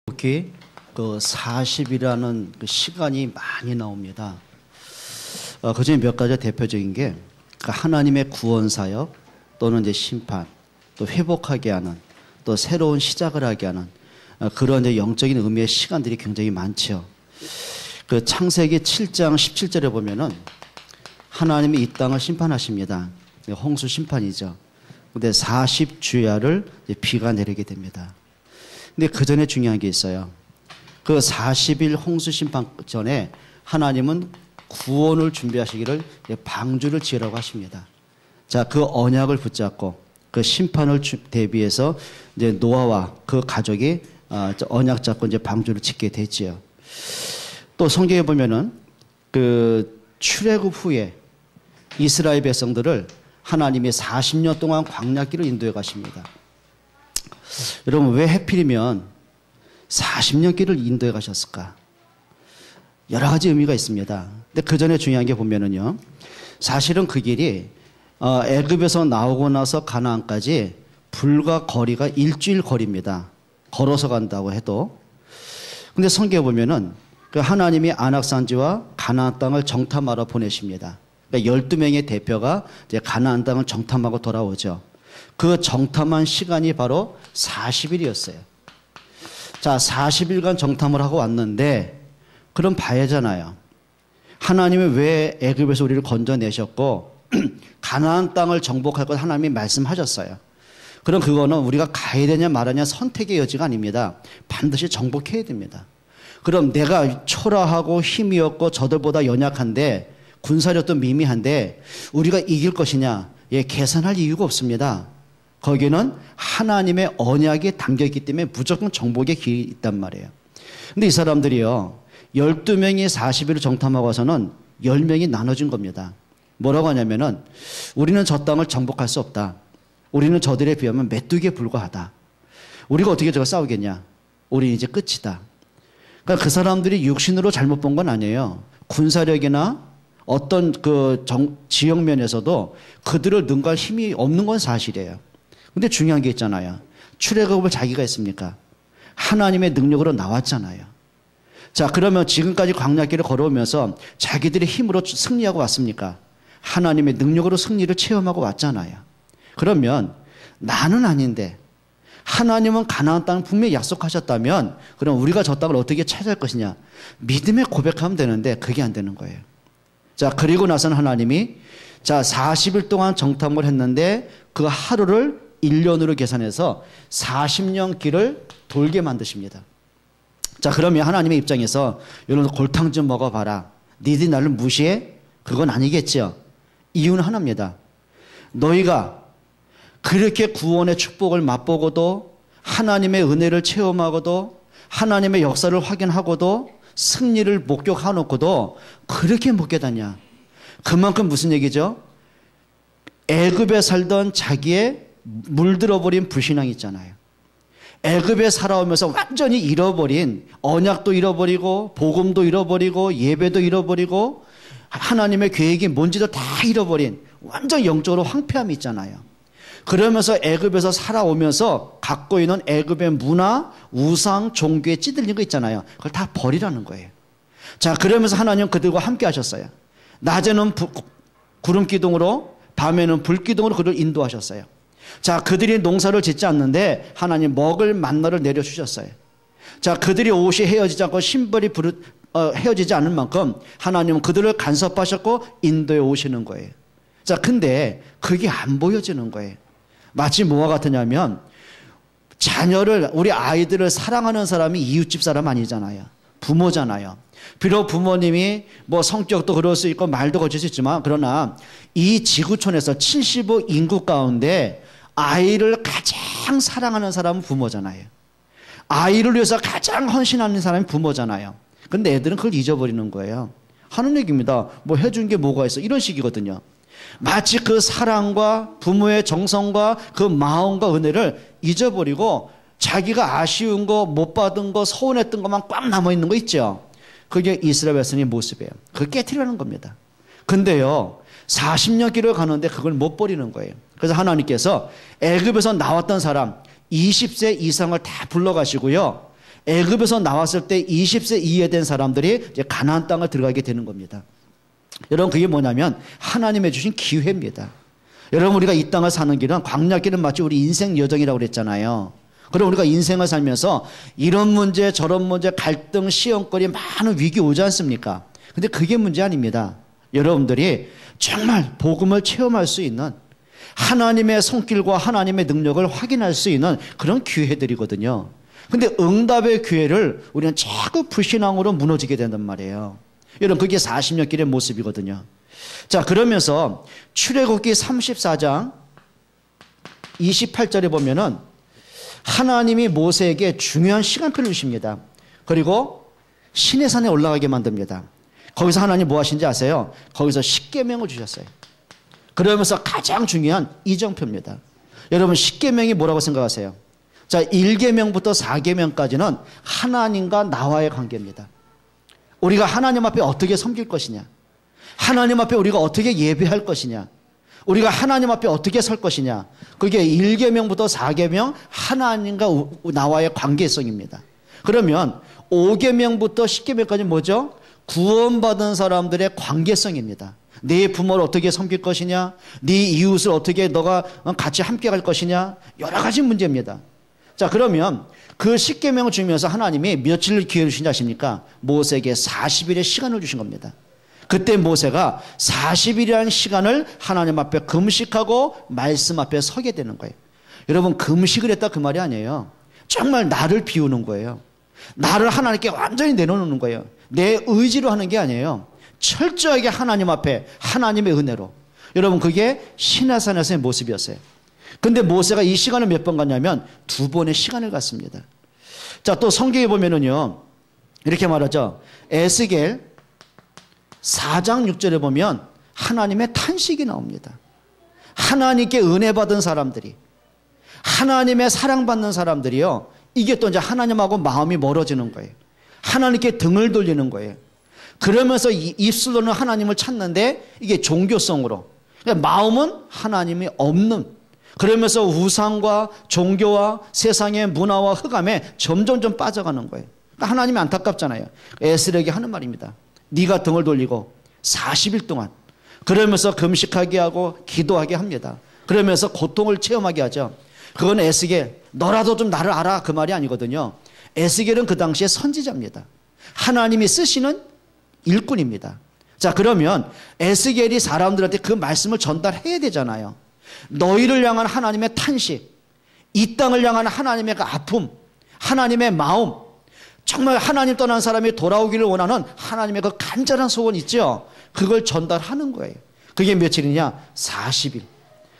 특히 그 40이라는 그 시간이 많이 나옵니다. 그중에 몇 가지가 대표적인 게 하나님의 구원 사역 또는 이제 심판, 또 회복하게 하는, 또 새로운 시작을 하게 하는 그런 이제 영적인 의미의 시간들이 굉장히 많죠. 그 창세기 7장 17절에 보면은 하나님이 이 땅을 심판하십니다. 홍수 심판이죠. 근데 40주야를 비가 내리게 됩니다. 근데 그 전에 중요한 게 있어요. 그 40일 홍수 심판 전에 하나님은 구원을 준비하시기를 방주를 지으라고 하십니다. 자, 그 언약을 붙잡고 그 심판을 대비해서 이제 노아와 그 가족이 언약 잡고 이제 방주를 짓게 됐지요. 또 성경에 보면은 그 출애굽 후에 이스라엘 백성들을 하나님이 40년 동안 광야길을 인도해 가십니다. 여러분, 왜 하필이면 40년 길을 인도해 가셨을까? 여러 가지 의미가 있습니다. 근데 그 전에 중요한 게 보면은요, 사실은 그 길이 애굽에서 나오고 나서 가나안까지 불과 거리가 일주일 거리입니다. 걸어서 간다고 해도. 근데 성경에 보면은 그 하나님이 안악산지와 가나안 땅을 정탐하러 보내십니다. 그러니까 12명의 대표가 이제 가나안 땅을 정탐하고 돌아오죠. 그 정탐한 시간이 바로 40일이었어요. 자, 40일간 정탐을 하고 왔는데, 그럼 봐야잖아요. 하나님이 왜 애굽에서 우리를 건져내셨고 가나안 땅을 정복할 것 하나님이 말씀하셨어요. 그럼 그거는 우리가 가야 되냐 말하냐 선택의 여지가 아닙니다. 반드시 정복해야 됩니다. 그럼 내가 초라하고 힘이 없고 저들보다 연약한데 군사력도 미미한데 우리가 이길 것이냐? 예, 계산할 이유가 없습니다. 거기는 하나님의 언약이 담겨있기 때문에 무조건 정복의 길이 있단 말이에요. 근데 이 사람들이요, 12명이 40일을 정탐하고 와서는 10명이 나눠진 겁니다. 뭐라고 하냐면은 우리는 저 땅을 정복할 수 없다. 우리는 저들에 비하면 메뚜기에 불과하다. 우리가 어떻게 저거 싸우겠냐? 우리 이제 끝이다. 그러니까 그 사람들이 육신으로 잘못 본 건 아니에요. 군사력이나 어떤 그 지역면에서도 그들을 능가할 힘이 없는 건 사실이에요. 근데 중요한 게 있잖아요. 출애굽을 자기가 했습니까? 하나님의 능력으로 나왔잖아요. 자, 그러면 지금까지 광야길을 걸어오면서 자기들의 힘으로 승리하고 왔습니까? 하나님의 능력으로 승리를 체험하고 왔잖아요. 그러면 나는 아닌데 하나님은 가나안 땅을 분명히 약속하셨다면 그럼 우리가 저 땅을 어떻게 차지할 것이냐? 믿음의 고백하면 되는데 그게 안 되는 거예요. 자, 그리고 나서는 하나님이 40일 동안 정탐을 했는데 그 하루를 1년으로 계산해서 40년 길을 돌게 만드십니다. 자, 그러면 하나님의 입장에서 여러분 골탕 좀 먹어봐라. 니들이 나를 무시해? 그건 아니겠죠. 이유는 하나입니다. 너희가 그렇게 구원의 축복을 맛보고도 하나님의 은혜를 체험하고도 하나님의 역사를 확인하고도 승리를 목격하놓고도 그렇게 못 깨닫냐. 그만큼 무슨 얘기죠? 애굽에 살던 자기의 물들어버린 불신앙이 있잖아요. 애굽에 살아오면서 완전히 잃어버린 언약도 잃어버리고 복음도 잃어버리고 예배도 잃어버리고 하나님의 계획이 뭔지도 다 잃어버린 완전 영적으로 황폐함이 있잖아요. 그러면서 애굽에서 살아오면서 갖고 있는 애굽의 문화, 우상, 종교에 찌들린 거 있잖아요. 그걸 다 버리라는 거예요. 자, 그러면서 하나님은 그들과 함께 하셨어요. 낮에는 구름 기둥으로, 밤에는 불 기둥으로 그를 인도하셨어요. 자, 그들이 농사를 짓지 않는데 하나님 먹을 만나를 내려주셨어요. 자, 그들이 옷이 헤어지지 않고 신발이 헤어지지 않을 만큼 하나님은 그들을 간섭하셨고 인도에 오시는 거예요. 자, 근데 그게 안 보여지는 거예요. 마치 뭐와 같으냐면 자녀를, 우리 아이들을 사랑하는 사람이 이웃집 사람 아니잖아요. 부모잖아요. 비록 부모님이 뭐 성격도 그럴 수 있고 말도 거칠 수 있지만 그러나 이 지구촌에서 75 인구 가운데 아이를 가장 사랑하는 사람은 부모잖아요. 아이를 위해서 가장 헌신하는 사람이 부모잖아요. 근데 애들은 그걸 잊어버리는 거예요. 하는 얘기입니다. 뭐 해준 게 뭐가 있어. 이런 식이거든요. 마치 그 사랑과 부모의 정성과 그 마음과 은혜를 잊어버리고 자기가 아쉬운 거, 못 받은 거, 서운했던 것만 꽉 남아있는 거 있죠. 그게 이스라엘 백성의 모습이에요. 그걸 깨트리라는 겁니다. 근데요, 40년 길을 가는데 그걸 못 버리는 거예요. 그래서 하나님께서 애굽에서 나왔던 사람 20세 이상을 다 불러가시고요, 애굽에서 나왔을 때 20세 이하 된 사람들이 이제 가나안 땅을 들어가게 되는 겁니다. 여러분, 그게 뭐냐면 하나님의 주신 기회입니다. 여러분, 우리가 이 땅을 사는 길은, 광야길은 마치 우리 인생 여정이라고 그랬잖아요. 그럼 우리가 인생을 살면서 이런 문제 저런 문제, 갈등, 시험거리, 많은 위기 오지 않습니까? 근데 그게 문제 아닙니다. 여러분들이 정말 복음을 체험할 수 있는, 하나님의 손길과 하나님의 능력을 확인할 수 있는 그런 기회들이거든요. 근데 응답의 기회를 우리는 자꾸 불신앙으로 무너지게 된단 말이에요. 여러분, 그게 40년 길의 모습이거든요. 자, 그러면서 출애굽기 34장 28절에 보면은 하나님이 모세에게 중요한 시간표를 주십니다. 그리고 시내산에 올라가게 만듭니다. 거기서 하나님 뭐 하신지 아세요? 거기서 십계명을 주셨어요. 그러면서 가장 중요한 이정표입니다. 여러분, 십계명이 뭐라고 생각하세요? 자, 1계명부터 4계명까지는 하나님과 나와의 관계입니다. 우리가 하나님 앞에 어떻게 섬길 것이냐, 하나님 앞에 우리가 어떻게 예배할 것이냐, 우리가 하나님 앞에 어떻게 설 것이냐, 그게 1계명부터 4계명 하나님과 나와의 관계성입니다. 그러면 5계명부터 10계명까지 뭐죠? 구원받은 사람들의 관계성입니다. 네 부모를 어떻게 섬길 것이냐, 네 이웃을 어떻게 너가 같이 함께 갈 것이냐, 여러 가지 문제입니다. 자, 그러면 그 10계명을 주면서 하나님이 며칠을 기회를 주신지 아십니까? 모세에게 40일의 시간을 주신 겁니다. 그때 모세가 40일이라는 시간을 하나님 앞에 금식하고 말씀 앞에 서게 되는 거예요. 여러분, 금식을 했다 그 말이 아니에요. 정말 나를 비우는 거예요. 나를 하나님께 완전히 내려놓는 거예요. 내 의지로 하는 게 아니에요. 철저하게 하나님 앞에 하나님의 은혜로. 여러분, 그게 시내산에서의 모습이었어요. 근데 모세가 이 시간을 몇 번 갔냐면 2번의 시간을 갔습니다. 자, 또 성경에 보면은요, 이렇게 말하죠. 에스겔 4장 6절에 보면 하나님의 탄식이 나옵니다. 하나님께 은혜 받은 사람들이, 하나님의 사랑받는 사람들이요, 이게 또 이제 하나님하고 마음이 멀어지는 거예요. 하나님께 등을 돌리는 거예요. 그러면서 입술로는 하나님을 찾는데 이게 종교성으로, 그러니까 마음은 하나님이 없는, 그러면서 우상과 종교와 세상의 문화와 흑암에 점점 빠져가는 거예요. 그러니까 하나님이 안타깝잖아요. 에스겔에게 하는 말입니다. 네가 등을 돌리고 40일 동안 그러면서 금식하게 하고 기도하게 합니다. 그러면서 고통을 체험하게 하죠. 그건 에스겔, 너라도 좀 나를 알아, 그 말이 아니거든요. 에스겔은 그 당시에 선지자입니다. 하나님이 쓰시는 일꾼입니다. 자, 그러면 에스겔이 사람들한테 그 말씀을 전달해야 되잖아요. 너희를 향한 하나님의 탄식, 이 땅을 향한 하나님의 그 아픔, 하나님의 마음, 정말 하나님 떠난 사람이 돌아오기를 원하는 하나님의 그 간절한 소원 있죠. 그걸 전달하는 거예요. 그게 며칠이냐? 40일.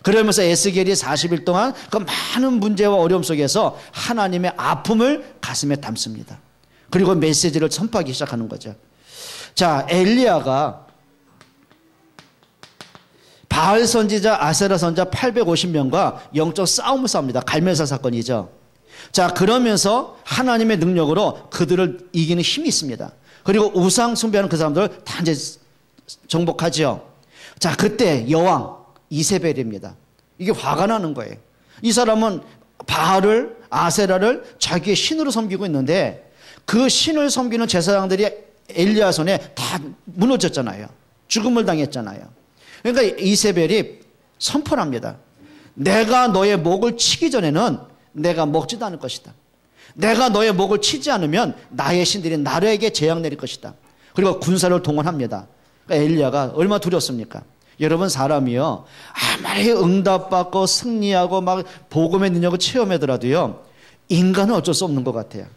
그러면서 에스겔이 40일 동안 그 많은 문제와 어려움 속에서 하나님의 아픔을 가슴에 담습니다. 그리고 메시지를 선포하기 시작하는 거죠. 자, 엘리야가 바알 선지자, 아세라 선지자 850명과 영적 싸움을 싸웁니다. 갈멜사 사건이죠. 자, 그러면서 하나님의 능력으로 그들을 이기는 힘이 있습니다. 그리고 우상 숭배하는 그 사람들을 다 이제 정복하죠. 자, 그때 여왕 이세벨입니다. 이게 화가 나는 거예요. 이 사람은 바알을, 아세라를 자기의 신으로 섬기고 있는데 그 신을 섬기는 제사장들이 엘리야 손에 다 무너졌잖아요. 죽음을 당했잖아요. 그러니까 이세벨이 선포를 합니다. 내가 너의 목을 치기 전에는 내가 먹지도 않을 것이다. 내가 너의 목을 치지 않으면 나의 신들이 나에게 재앙 내릴 것이다. 그리고 군사를 동원합니다. 그러니까 엘리야가 얼마나 두렵습니까? 여러분, 사람이요, 아무리 응답받고 승리하고 막 복음의 능력을 체험하더라도요, 인간은 어쩔 수 없는 것 같아요.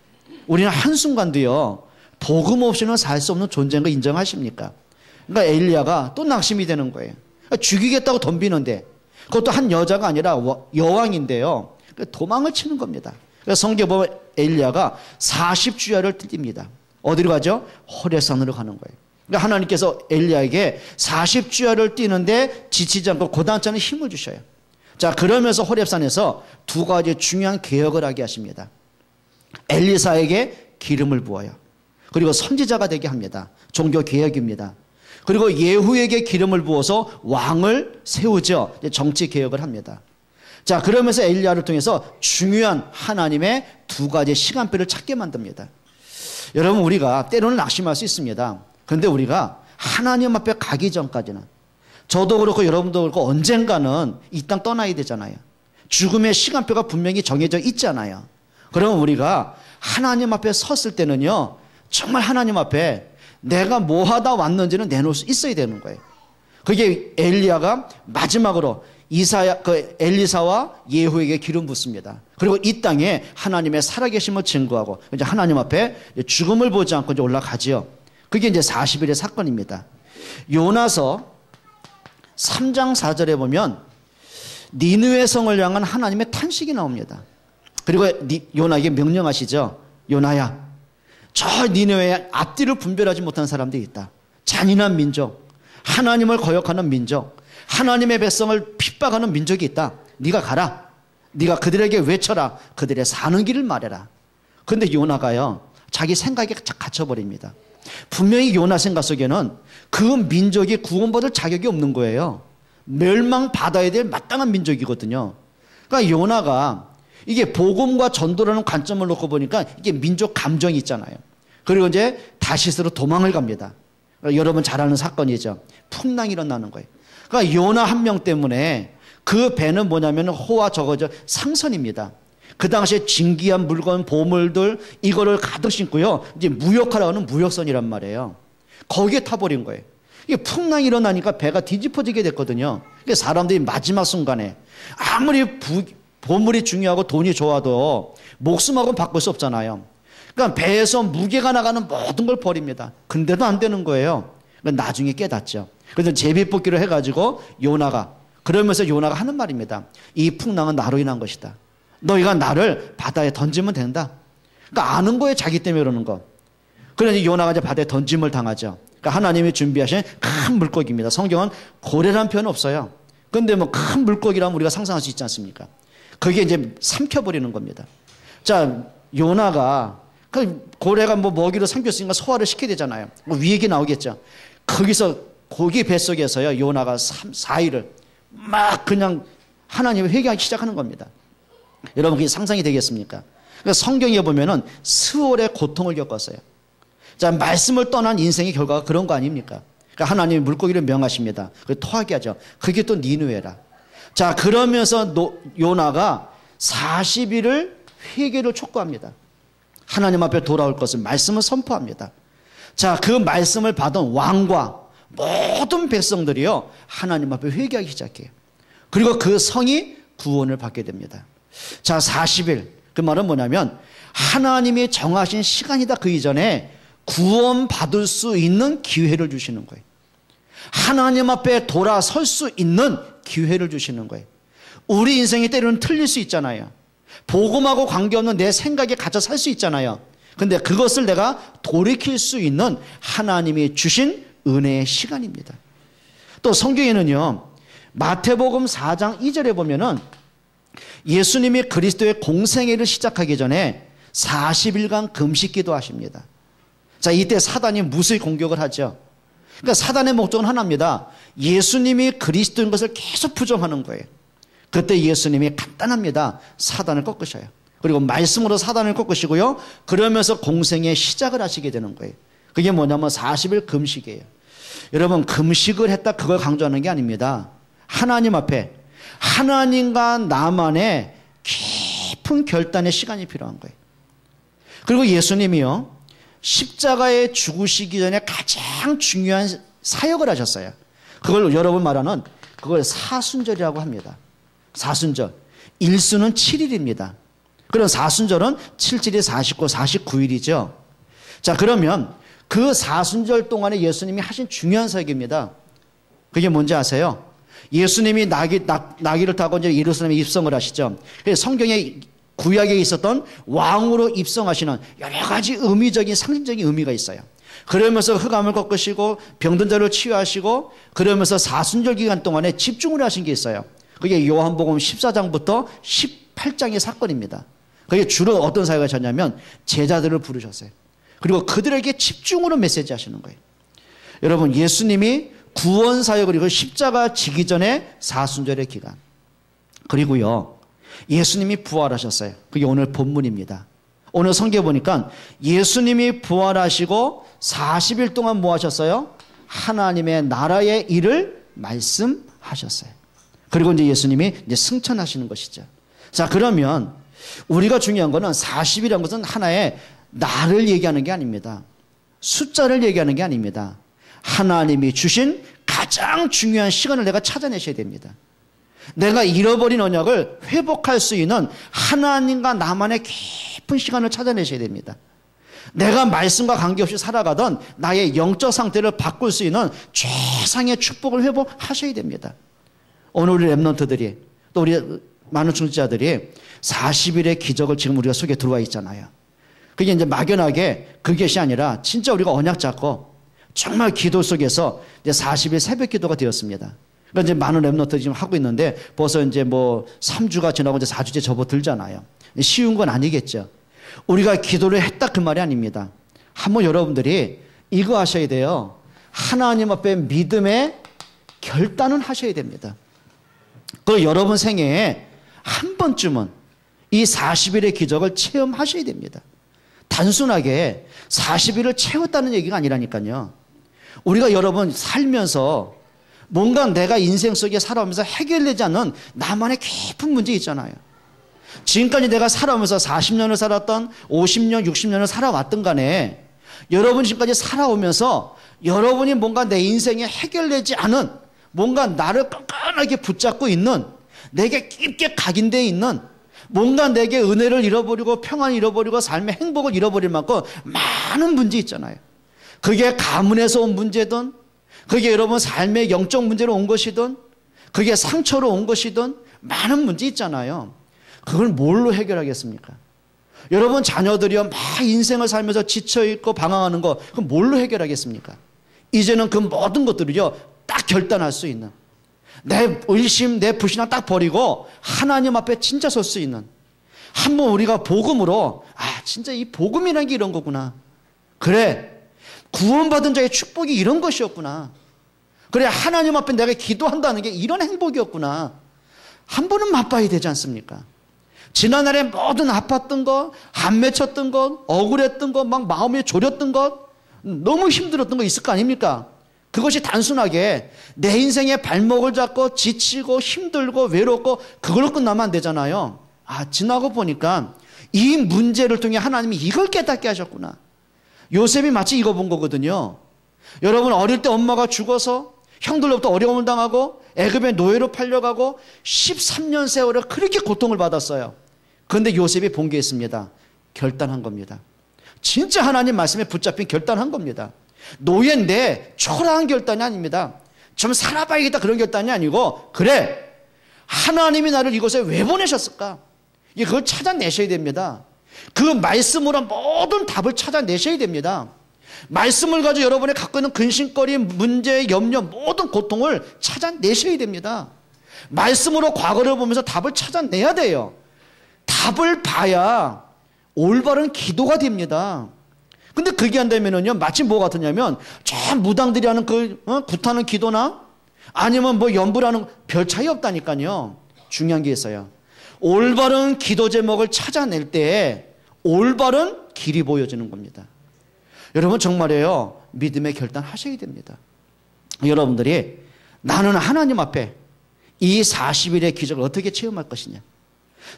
우리는 한순간도요, 복음 없이는 살 수 없는 존재인 거 인정하십니까? 그러니까 엘리야가 또 낙심이 되는 거예요. 죽이겠다고 덤비는데, 그것도 한 여자가 아니라 여왕인데요, 도망을 치는 겁니다. 그래서 성경에 보면 엘리야가 40주야를 뜁니다. 어디로 가죠? 호렙산으로 가는 거예요. 그러니까 하나님께서 엘리야에게 40주야를 뛰는데 지치지 않고 고단치 않은 힘을 주셔요. 자, 그러면서 호렙산에서 2가지 중요한 개혁을 하게 하십니다. 엘리사에게 기름을 부어요. 그리고 선지자가 되게 합니다. 종교 개혁입니다. 그리고 예후에게 기름을 부어서 왕을 세우죠. 정치 개혁을 합니다. 자, 그러면서 엘리야를 통해서 중요한 하나님의 두 가지 시간표를 찾게 만듭니다. 여러분, 우리가 때로는 낙심할 수 있습니다. 그런데 우리가 하나님 앞에 가기 전까지는, 저도 그렇고 여러분도 그렇고 언젠가는 이 땅 떠나야 되잖아요. 죽음의 시간표가 분명히 정해져 있잖아요. 그러면 우리가 하나님 앞에 섰을 때는요, 정말 하나님 앞에 내가 뭐 하다 왔는지는 내놓을 수 있어야 되는 거예요. 그게 엘리야가 마지막으로 엘리사와 예후에게 기름 붓습니다. 그리고 이 땅에 하나님의 살아계심을 증거하고 이제 하나님 앞에 죽음을 보지 않고 이제 올라가지요. 그게 이제 40일의 사건입니다. 요나서 3장 4절에 보면 니느웨 성을 향한 하나님의 탄식이 나옵니다. 그리고 요나에게 명령하시죠. 요나야, 저 니느웨에 앞뒤를 분별하지 못한 사람들이 있다. 잔인한 민족, 하나님을 거역하는 민족, 하나님의 백성을 핍박하는 민족이 있다. 네가 가라. 네가 그들에게 외쳐라. 그들의 사는 길을 말해라. 그런데 요나가요, 자기 생각에 갇혀버립니다. 분명히 요나 생각 속에는 그 민족이 구원받을 자격이 없는 거예요. 멸망받아야 될 마땅한 민족이거든요. 그러니까 요나가 이게 복음과 전도라는 관점을 놓고 보니까 이게 민족 감정이 있잖아요. 그리고 이제 다시스로 도망을 갑니다. 여러분 잘 아는 사건이죠. 풍랑이 일어나는 거예요. 그러니까 요나 한 명 때문에 그 배는 뭐냐면 호와 저거죠, 상선입니다. 그 당시에 진귀한 물건, 보물들 이거를 가득 싣고요, 이제 무역하러 가는 무역선이란 말이에요. 거기에 타버린 거예요. 이게 풍랑이 일어나니까 배가 뒤집어지게 됐거든요. 사람들이 마지막 순간에 아무리 보물이 중요하고 돈이 좋아도 목숨하고는 바꿀 수 없잖아요. 그러니까 배에서 무게가 나가는 모든 걸 버립니다. 근데도 안 되는 거예요. 그러니까 나중에 깨닫죠. 그래서 제비뽑기를 해가지고 그러면서 요나가 하는 말입니다. 이 풍랑은 나로 인한 것이다. 너희가 나를 바다에 던지면 된다. 그러니까 아는 거예요, 자기 때문에 그러는 거. 그래서 요나가 이제 바다에 던짐을 당하죠. 그러니까 하나님이 준비하신 큰 물고기입니다. 성경은 고래라는 표현은 없어요. 그런데 뭐 큰 물고기라면 우리가 상상할 수 있지 않습니까? 그게 이제 삼켜버리는 겁니다. 자, 요나가 그 고래가 뭐 먹이로 삼켰으니까 소화를 시켜야 되잖아요. 뭐 위액이 나오겠죠. 거기서 고기 뱃속에서요, 요나가 4일을 막 그냥 하나님을 회개하기 시작하는 겁니다. 여러분, 그게 상상이 되겠습니까? 그러니까 성경에 보면은 스월의 고통을 겪었어요. 자, 말씀을 떠난 인생의 결과가 그런 거 아닙니까? 그러니까 하나님이 물고기를 명하십니다. 그걸 토하게 하죠. 그게 또 니느웨라. 자, 그러면서 요나가 40일을 회개를 촉구합니다. 하나님 앞에 돌아올 것을 말씀을 선포합니다. 자, 그 말씀을 받은 왕과 모든 백성들이요, 하나님 앞에 회개하기 시작해요. 그리고 그 성이 구원을 받게 됩니다. 자, 40일. 그 말은 뭐냐면 하나님이 정하신 시간이다. 그 이전에 구원받을 수 있는 기회를 주시는 거예요. 하나님 앞에 돌아설 수 있는 기회를 주시는 거예요. 우리 인생이 때로는 틀릴 수 있잖아요. 복음하고 관계없는 내 생각에 갇혀 살 수 있잖아요. 근데 그것을 내가 돌이킬 수 있는 하나님이 주신 은혜의 시간입니다. 또 성경에는요, 마태복음 4장 2절에 보면은 예수님이 그리스도의 공생애를 시작하기 전에 40일간 금식 기도하십니다. 자, 이때 사단이 무수히 공격을 하죠. 그러니까 사단의 목적은 하나입니다. 예수님이 그리스도인 것을 계속 부정하는 거예요. 그때 예수님이 간단합니다. 사단을 꺾으셔요. 그리고 말씀으로 사단을 꺾으시고요, 그러면서 공생의 시작을 하시게 되는 거예요. 그게 뭐냐면 40일 금식이에요. 여러분, 금식을 했다 그걸 강조하는 게 아닙니다. 하나님 앞에 하나님과 나만의 깊은 결단의 시간이 필요한 거예요. 그리고 예수님이요, 십자가에 죽으시기 전에 가장 중요한 사역을 하셨어요. 그걸 여러분 말하는 그걸 사순절이라고 합니다. 사순절. 일수는 7일입니다. 그럼 사순절은 7일이 49, 49일이죠. 자, 그러면 그 사순절 동안에 예수님이 하신 중요한 사역입니다. 그게 뭔지 아세요? 예수님이 나귀를 타고 이제 예루살렘에 입성을 하시죠. 성경에 구약에 있었던 왕으로 입성하시는 여러 가지 의미적인 상징적인 의미가 있어요. 그러면서 흑암을 꺾으시고 병든 자를 치유하시고 그러면서 사순절 기간 동안에 집중을 하신 게 있어요. 그게 요한복음 14장부터 18장의 사건입니다. 그게 주로 어떤 사역을 하셨냐면 제자들을 부르셨어요. 그리고 그들에게 집중으로 메시지 하시는 거예요. 여러분, 예수님이 구원 사역을, 그리고 십자가 지기 전에 사순절의 기간, 그리고요 예수님이 부활하셨어요. 그게 오늘 본문입니다. 오늘 성경에 보니까 예수님이 부활하시고 40일 동안 뭐 하셨어요? 하나님의 나라의 일을 말씀하셨어요. 그리고 이제 예수님이 이제 승천하시는 것이죠. 자, 그러면 우리가 중요한 거는 40이라는 것은 하나의 날을 얘기하는 게 아닙니다. 숫자를 얘기하는 게 아닙니다. 하나님이 주신 가장 중요한 시간을 내가 찾아내셔야 됩니다. 내가 잃어버린 언약을 회복할 수 있는 하나님과 나만의 깊은 시간을 찾아내셔야 됩니다. 내가 말씀과 관계없이 살아가던 나의 영적 상태를 바꿀 수 있는 최상의 축복을 회복하셔야 됩니다. 오늘 우리 랩런트들이 또 우리 많은 청취자들이 40일의 기적을 지금 우리가 속에 들어와 있잖아요. 그게 이제 막연하게 그것이 아니라 진짜 우리가 언약 잡고 정말 기도 속에서 이제 40일 새벽 기도가 되었습니다. 그러니까 이제 많은 랩런트들이 지금 하고 있는데 벌써 이제 뭐 3주가 지나고 이제 4주째 접어들잖아요. 쉬운 건 아니겠죠. 우리가 기도를 했다 그 말이 아닙니다. 한번 여러분들이 이거 하셔야 돼요. 하나님 앞에 믿음의 결단은 하셔야 됩니다. 그 여러분 생애에 한 번쯤은 이 40일의 기적을 체험하셔야 됩니다. 단순하게 40일을 채웠다는 얘기가 아니라니까요. 우리가 여러분 살면서 뭔가 내가 인생 속에 살아오면서 해결되지 않는 나만의 깊은 문제 있잖아요. 지금까지 내가 살아오면서 40년을 살았던 50년, 60년을 살아왔던 간에 여러분 지금까지 살아오면서 여러분이 뭔가 내 인생에 해결되지 않은 뭔가 나를 끈끈하게 붙잡고 있는 내게 깊게 각인되어 있는 뭔가 내게 은혜를 잃어버리고 평안을 잃어버리고 삶의 행복을 잃어버릴 만큼 많은 문제 있잖아요. 그게 가문에서 온 문제든 그게 여러분 삶의 영적 문제로 온 것이든 그게 상처로 온 것이든 많은 문제 있잖아요. 그걸 뭘로 해결하겠습니까? 여러분 자녀들이요 막 인생을 살면서 지쳐있고 방황하는 거 그럼 뭘로 해결하겠습니까? 이제는 그 모든 것들을요 딱 결단할 수 있는 내 의심 내 불신앙 딱 버리고 하나님 앞에 진짜 설 수 있는 한번 우리가 복음으로 진짜 이 복음이라는 게 이런 거구나. 그래 구원받은 자의 축복이 이런 것이었구나. 그래 하나님 앞에 내가 기도한다는 게 이런 행복이었구나. 한 번은 맛봐야 되지 않습니까? 지난날에 모든 아팠던 것, 안 맺혔던 것, 억울했던 것, 막 마음이 졸였던 것, 너무 힘들었던 거 있을 거 아닙니까? 그것이 단순하게 내 인생의 발목을 잡고 지치고 힘들고 외롭고 그걸로 끝나면 안 되잖아요. 지나고 보니까 이 문제를 통해 하나님이 이걸 깨닫게 하셨구나. 요셉이 마치 이거 본 거거든요. 여러분 어릴 때 엄마가 죽어서 형들로부터 어려움을 당하고 애굽의 노예로 팔려가고 13년 세월을 그렇게 고통을 받았어요. 그런데 요셉이 본 게 있습니다. 결단한 겁니다. 진짜 하나님 말씀에 붙잡힌 결단한 겁니다. 노예인데 초라한 결단이 아닙니다. 좀 살아봐야겠다 그런 결단이 아니고 그래 하나님이 나를 이곳에 왜 보내셨을까? 그걸 찾아내셔야 됩니다. 그 말씀으로 모든 답을 찾아내셔야 됩니다. 말씀을 가지고 여러분이 갖고 있는 근심거리, 문제, 염려, 모든 고통을 찾아내셔야 됩니다. 말씀으로 과거를 보면서 답을 찾아내야 돼요. 답을 봐야 올바른 기도가 됩니다. 근데 그게 안 되면은요, 마치 뭐 같으냐면, 저 무당들이 하는 굿하는 기도나 아니면 뭐 연부라는 별 차이 없다니까요. 중요한 게 있어요. 올바른 기도 제목을 찾아낼 때 올바른 길이 보여지는 겁니다. 여러분 정말이에요. 믿음의 결단하셔야 됩니다. 여러분들이 나는 하나님 앞에 이 40일의 기적을 어떻게 체험할 것이냐.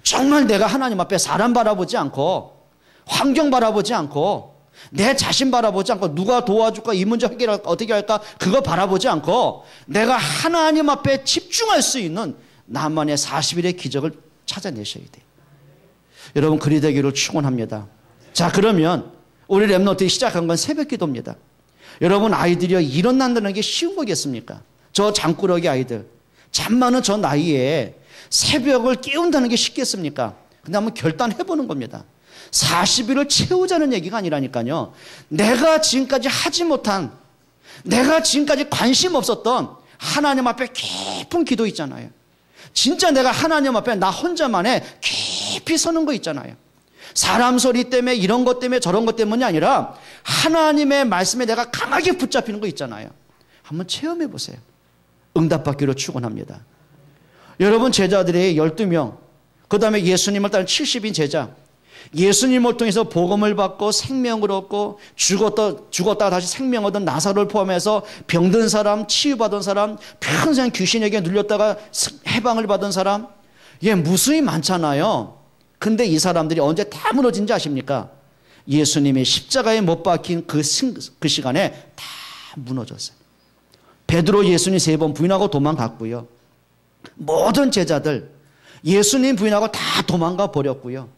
정말 내가 하나님 앞에 사람 바라보지 않고 환경 바라보지 않고 내 자신 바라보지 않고 누가 도와줄까 이 문제 해결할까 어떻게 할까 그거 바라보지 않고 내가 하나님 앞에 집중할 수 있는 나만의 40일의 기적을 찾아내셔야 돼요. 여러분 그리 되기를 축원합니다. 자 그러면 우리 랩런트들이 시작한 건 새벽 기도입니다. 여러분 아이들이요 일어난다는 게 쉬운 거겠습니까? 저 장꾸러기 아이들 잠 많은 저 나이에 새벽을 깨운다는 게 쉽겠습니까? 근데 한번 결단해보는 겁니다. 40일을 채우자는 얘기가 아니라니까요. 내가 지금까지 하지 못한 내가 지금까지 관심 없었던 하나님 앞에 깊은 기도 있잖아요. 진짜 내가 하나님 앞에 나 혼자만의 깊이 서는 거 있잖아요. 사람 소리 때문에 이런 것 때문에 저런 것 때문이 아니라 하나님의 말씀에 내가 강하게 붙잡히는 거 있잖아요. 한번 체험해 보세요. 응답받기로 축원합니다. 여러분 제자들이 12명 그 다음에 예수님을 따른 70인 제자, 예수님을 통해서 복음을 받고 생명을 얻고 죽었다가 다시 생명 얻은 나사로를 포함해서 병든 사람, 치유받은 사람, 평생 귀신에게 눌렸다가 해방을 받은 사람, 무수히 많잖아요. 근데 이 사람들이 언제 다 무너진지 아십니까? 예수님이 십자가에 못 박힌 그 시간에 다 무너졌어요. 베드로 예수님 3번 부인하고 도망갔고요. 모든 제자들 예수님 부인하고 다 도망가 버렸고요.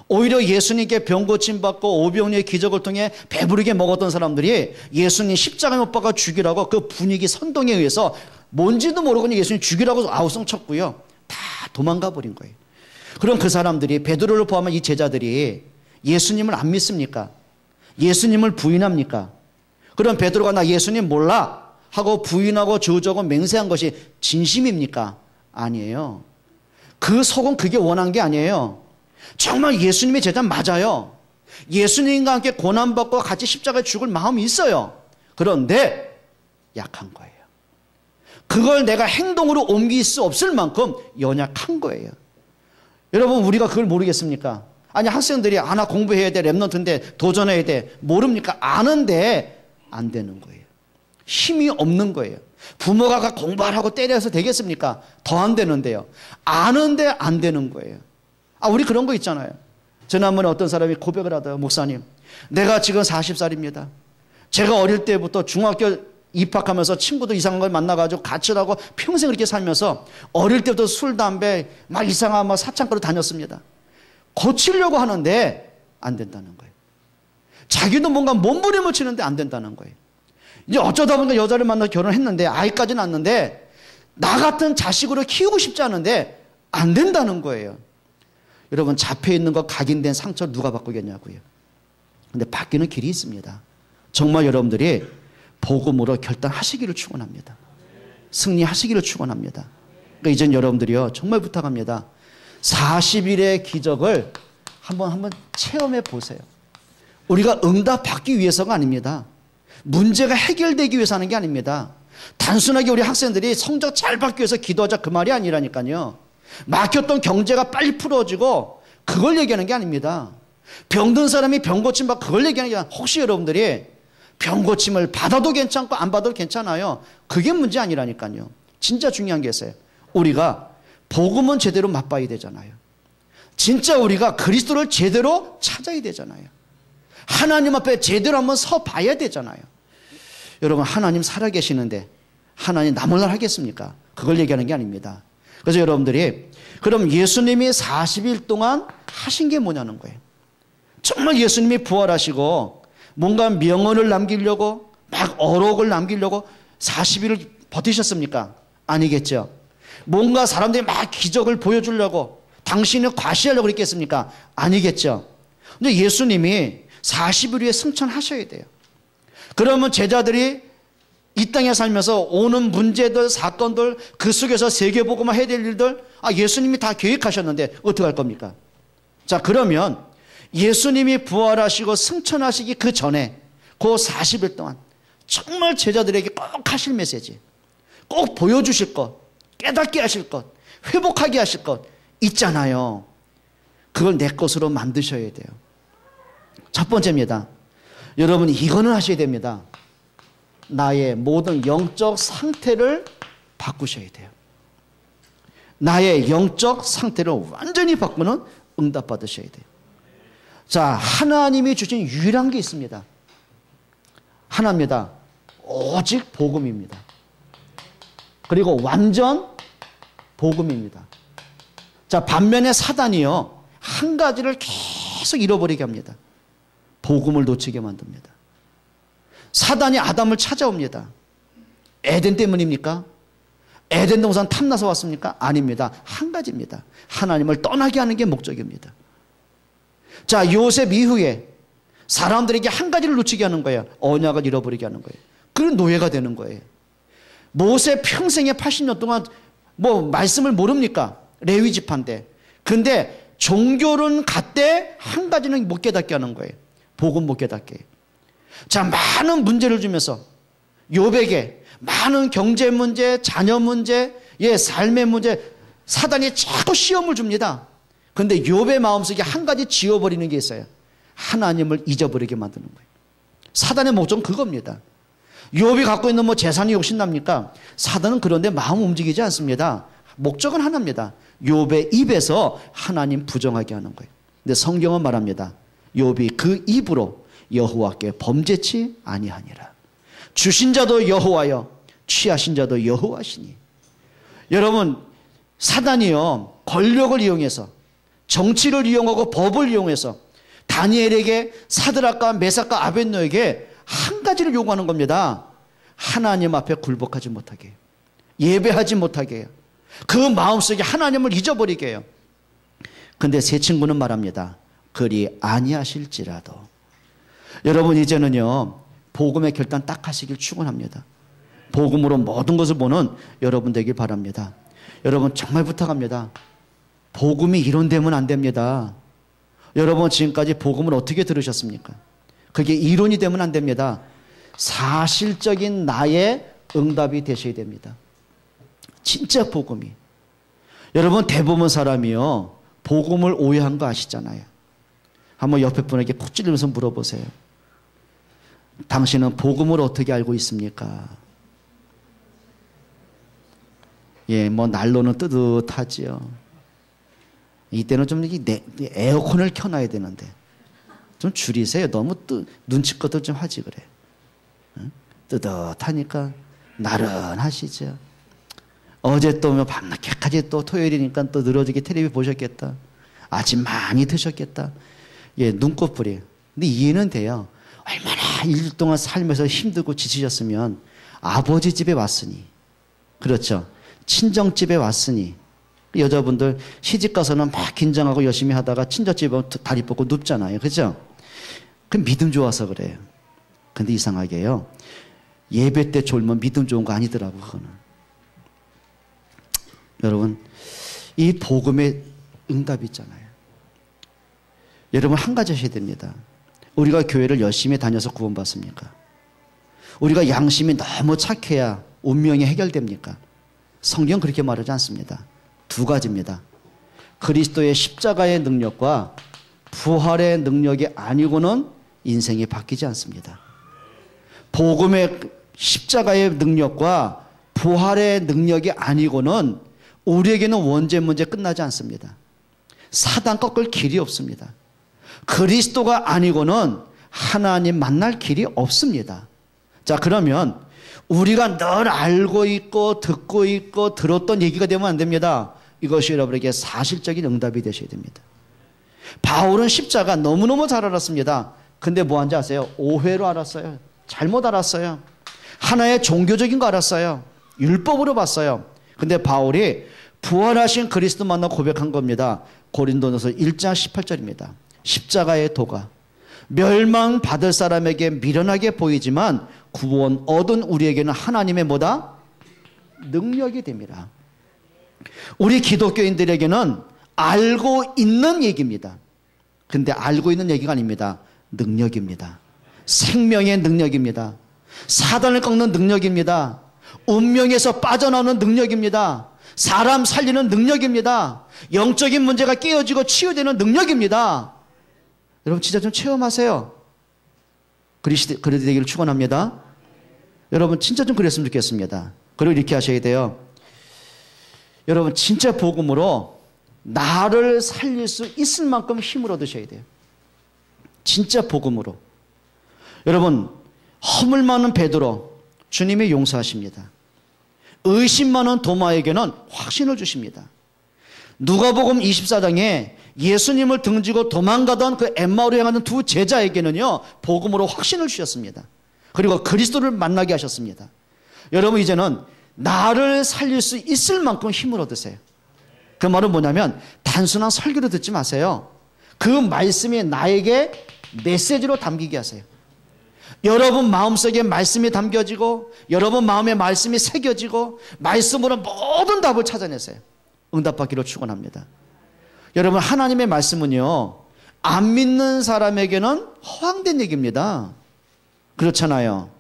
오히려 예수님께 병 고침 받고 오병이어의 기적을 통해 배부르게 먹었던 사람들이 예수님 십자가에 못 박아 죽이라고 그 분위기 선동에 의해서 뭔지도 모르고 예수님 죽이라고 아우성 쳤고요. 다 도망가 버린 거예요. 그럼 그 사람들이, 베드로를 포함한 이 제자들이 예수님을 안 믿습니까? 예수님을 부인합니까? 그럼 베드로가 나 예수님 몰라 하고 부인하고 저주하고 맹세한 것이 진심입니까? 아니에요. 그 속은 그게 원한 게 아니에요. 정말 예수님의 제자 맞아요. 예수님과 함께 고난받고 같이 십자가에 죽을 마음이 있어요. 그런데 약한 거예요. 그걸 내가 행동으로 옮길 수 없을 만큼 연약한 거예요. 여러분, 우리가 그걸 모르겠습니까? 아니, 학생들이 나 공부해야 돼, 랩넌트인데 도전해야 돼, 모릅니까? 아는데 안 되는 거예요. 힘이 없는 거예요. 부모가 공부하라고 때려서 되겠습니까? 더 안 되는데요. 아는데 안 되는 거예요. 우리 그런 거 있잖아요. 지난번에 어떤 사람이 고백을 하더라고요. 목사님, 내가 지금 40살입니다. 제가 어릴 때부터 중학교 입학하면서 친구도 이상한 걸 만나가지고 같이 하고 평생 그렇게 살면서 어릴 때부터 술, 담배 막 이상한 사창가로 다녔습니다. 고치려고 하는데 안 된다는 거예요. 자기도 뭔가 몸부림을 치는데 안 된다는 거예요. 이제 어쩌다 보니까 여자를 만나서 결혼했는데 아이까지는 낳는데 나 같은 자식으로 키우고 싶지 않은데 안 된다는 거예요. 여러분, 잡혀있는 거 각인된 상처를 누가 바꾸겠냐고요. 근데 바뀌는 길이 있습니다. 정말 여러분들이 복음으로 결단하시기를 축원합니다. 승리하시기를 축원합니다. 그러니까 이젠 여러분들이요, 정말 부탁합니다. 40일의 기적을 한번 체험해 보세요. 우리가 응답받기 위해서가 아닙니다. 문제가 해결되기 위해서 하는 게 아닙니다. 단순하게 우리 학생들이 성적 잘 받기 위해서 기도하자 그 말이 아니라니까요. 막혔던 경제가 빨리 풀어지고 그걸 얘기하는 게 아닙니다. 병든 사람이 병 고침 받고 그걸 얘기하는 게 아니라, 혹시 여러분들이 병 고침을 받아도 괜찮고 안 받아도 괜찮아요. 그게 문제 아니라니까요. 진짜 중요한 게 있어요. 우리가 복음은 제대로 맛봐야 되잖아요. 진짜 우리가 그리스도를 제대로 찾아야 되잖아요. 하나님 앞에 제대로 한번 서 봐야 되잖아요. 여러분, 하나님 살아계시는데 하나님 나 몰라 하겠습니까? 그걸 얘기하는 게 아닙니다. 그래서 여러분들이, 그럼 예수님이 40일 동안 하신 게 뭐냐는 거예요. 정말 예수님이 부활하시고 뭔가 명언을 남기려고, 막 어록을 남기려고 40일을 버티셨습니까? 아니겠죠. 뭔가 사람들이 막 기적을 보여주려고, 당신을 과시하려고 그랬겠습니까? 아니겠죠. 근데 예수님이 40일 후에 승천하셔야 돼요. 그러면 제자들이 이 땅에 살면서 오는 문제들, 사건들, 그 속에서 세계복음화 해야 될 일들, 예수님이 다 계획하셨는데 어떻게 할 겁니까? 자, 그러면 예수님이 부활하시고 승천하시기 그 전에 그 40일 동안 정말 제자들에게 꼭 하실 메시지, 꼭 보여주실 것, 깨닫게 하실 것, 회복하게 하실 것 있잖아요. 그걸 내 것으로 만드셔야 돼요. 첫 번째입니다. 여러분, 이거는 하셔야 됩니다. 나의 모든 영적 상태를 바꾸셔야 돼요. 나의 영적 상태를 완전히 바꾸는 응답 받으셔야 돼요. 자, 하나님이 주신 유일한 게 있습니다. 하나입니다. 오직 복음입니다. 그리고 완전 복음입니다. 자, 반면에 사단이요, 한 가지를 계속 잃어버리게 합니다. 복음을 놓치게 만듭니다. 사단이 아담을 찾아옵니다. 에덴 때문입니까? 에덴 동산 탐나서 왔습니까? 아닙니다. 한 가지입니다. 하나님을 떠나게 하는 게 목적입니다. 자, 요셉 이후에 사람들에게 한 가지를 놓치게 하는 거예요. 언약을 잃어버리게 하는 거예요. 그런 노예가 되는 거예요. 모세 평생에 80년 동안 말씀을 모릅니까? 레위 지파인데. 근데 종교는 갖되 한 가지는 못 깨닫게 하는 거예요. 복음 못 깨닫게. 자, 많은 문제를 주면서 욥에게 많은 경제 문제, 자녀 문제, 삶의 문제, 사단이 자꾸 시험을 줍니다. 그런데 욥의 마음속에 한 가지 지워버리는 게 있어요. 하나님을 잊어버리게 만드는 거예요. 사단의 목적은 그겁니다. 욥이 갖고 있는 뭐 재산이 욕심납니까? 사단은 그런데 마음 움직이지 않습니다. 목적은 하나입니다. 욥의 입에서 하나님 부정하게 하는 거예요. 근데 성경은 말합니다. 욥이 그 입으로 여호와께 범죄치 아니하니라. 주신 자도 여호와여 취하신 자도 여호와시니. 여러분, 사단이요 권력을 이용해서, 정치를 이용하고 법을 이용해서 다니엘에게, 사드락과 메삭과 아벳노에게 한 가지를 요구하는 겁니다. 하나님 앞에 굴복하지 못하게 해요. 예배하지 못하게 해요. 그 마음속에 하나님을 잊어버리게 해요. 근데 세 친구는 말합니다. 그리 아니하실지라도. 여러분, 이제는요 복음의 결단 딱 하시길 축원합니다. 복음으로 모든 것을 보는 여러분 되길 바랍니다. 여러분, 정말 부탁합니다. 복음이 이론되면 안 됩니다. 여러분, 지금까지 복음을 어떻게 들으셨습니까? 그게 이론이 되면 안 됩니다. 사실적인 나의 응답이 되셔야 됩니다. 진짜 복음이. 여러분, 대부분 사람이요 복음을 오해한 거 아시잖아요. 한번 옆에 분에게 콕 찔리면서 물어보세요. 당신은 복음을 어떻게 알고 있습니까? 예, 뭐 난로는 뜨뜻하지요. 이때는 좀 에어컨을 켜놔야 되는데 좀 줄이세요. 너무 눈치껏들 좀 하지 그래. 응? 뜨뜻하니까 나른하시죠. 어제 또 밤늦게까지 또 토요일이니까 또 늘어지게 텔레비 보셨겠다. 아침 많이 드셨겠다. 예, 눈꽃불이에요. 근데 이해는 돼요. 얼마나 일주일 동안 살면서 힘들고 지치셨으면 아버지 집에 왔으니, 그렇죠, 친정집에 왔으니, 여자분들 시집가서는 막 긴장하고 열심히 하다가 친정집에 다리 뻗고 눕잖아요. 그죠? 그 믿음 좋아서 그래요. 근데 이상하게요 예배 때 졸면 믿음 좋은 거 아니더라고. 그거는. 여러분, 이 복음의 응답이 있잖아요. 여러분, 한 가지 하셔야 됩니다. 우리가 교회를 열심히 다녀서 구원받습니까? 우리가 양심이 너무 착해야 운명이 해결됩니까? 성경 그렇게 말하지 않습니다. 두 가지입니다. 그리스도의 십자가의 능력과 부활의 능력이 아니고는 인생이 바뀌지 않습니다. 복음의 십자가의 능력과 부활의 능력이 아니고는 우리에게는 원죄 문제 끝나지 않습니다. 사단 꺾을 길이 없습니다. 그리스도가 아니고는 하나님 만날 길이 없습니다. 자, 그러면 우리가 늘 알고 있고 듣고 있고 들었던 얘기가 되면 안 됩니다. 이것이 여러분에게 사실적인 응답이 되셔야 됩니다. 바울은 십자가 너무너무 잘 알았습니다. 근데 뭐 한지 아세요? 오해로 알았어요. 잘못 알았어요. 하나의 종교적인 거 알았어요. 율법으로 봤어요. 근데 바울이 부활하신 그리스도 만나 고백한 겁니다. 고린도전서 1장 18절입니다. 십자가의 도가 멸망받을 사람에게 미련하게 보이지만 구원 얻은 우리에게는 하나님의 뭐다? 능력이 됩니다. 우리 기독교인들에게는 알고 있는 얘기입니다. 근데 알고 있는 얘기가 아닙니다. 능력입니다. 생명의 능력입니다. 사단을 꺾는 능력입니다. 운명에서 빠져나오는 능력입니다. 사람 살리는 능력입니다. 영적인 문제가 깨어지고 치유되는 능력입니다. 여러분, 진짜 좀 체험하세요. 그리스도 되기를 축원합니다. 여러분, 진짜 좀 그랬으면 좋겠습니다. 그리고 이렇게 하셔야 돼요. 여러분, 진짜 복음으로 나를 살릴 수 있을 만큼 힘을 얻으셔야 돼요. 진짜 복음으로. 여러분, 허물 많은 베드로 주님이 용서하십니다. 의심 많은 도마에게는 확신을 주십니다. 누가복음 24장에 예수님을 등지고 도망가던 그 엠마오로 향하는 두 제자에게는요 복음으로 확신을 주셨습니다. 그리고 그리스도를 만나게 하셨습니다. 여러분, 이제는 나를 살릴 수 있을 만큼 힘을 얻으세요. 그 말은 뭐냐면 단순한 설교를 듣지 마세요. 그 말씀이 나에게 메시지로 담기게 하세요. 여러분 마음속에 말씀이 담겨지고 여러분 마음에 말씀이 새겨지고 말씀으로 모든 답을 찾아내세요. 응답받기로 축원합니다. 여러분, 하나님의 말씀은요 안 믿는 사람에게는 허황된 얘기입니다. 그렇잖아요.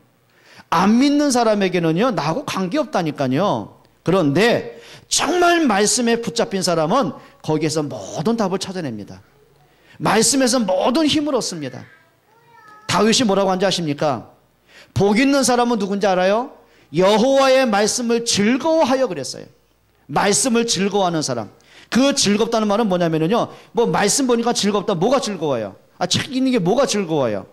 안 믿는 사람에게는요 나하고 관계없다니까요. 그런데 정말 말씀에 붙잡힌 사람은 거기에서 모든 답을 찾아냅니다. 말씀에서 모든 힘을 얻습니다. 다윗이 뭐라고 한지 아십니까? 복 있는 사람은 누군지 알아요? 여호와의 말씀을 즐거워하여 그랬어요. 말씀을 즐거워하는 사람. 그 즐겁다는 말은 뭐냐면요, 뭐 말씀 보니까 즐겁다. 뭐가 즐거워요? 책 읽는 게 뭐가 즐거워요?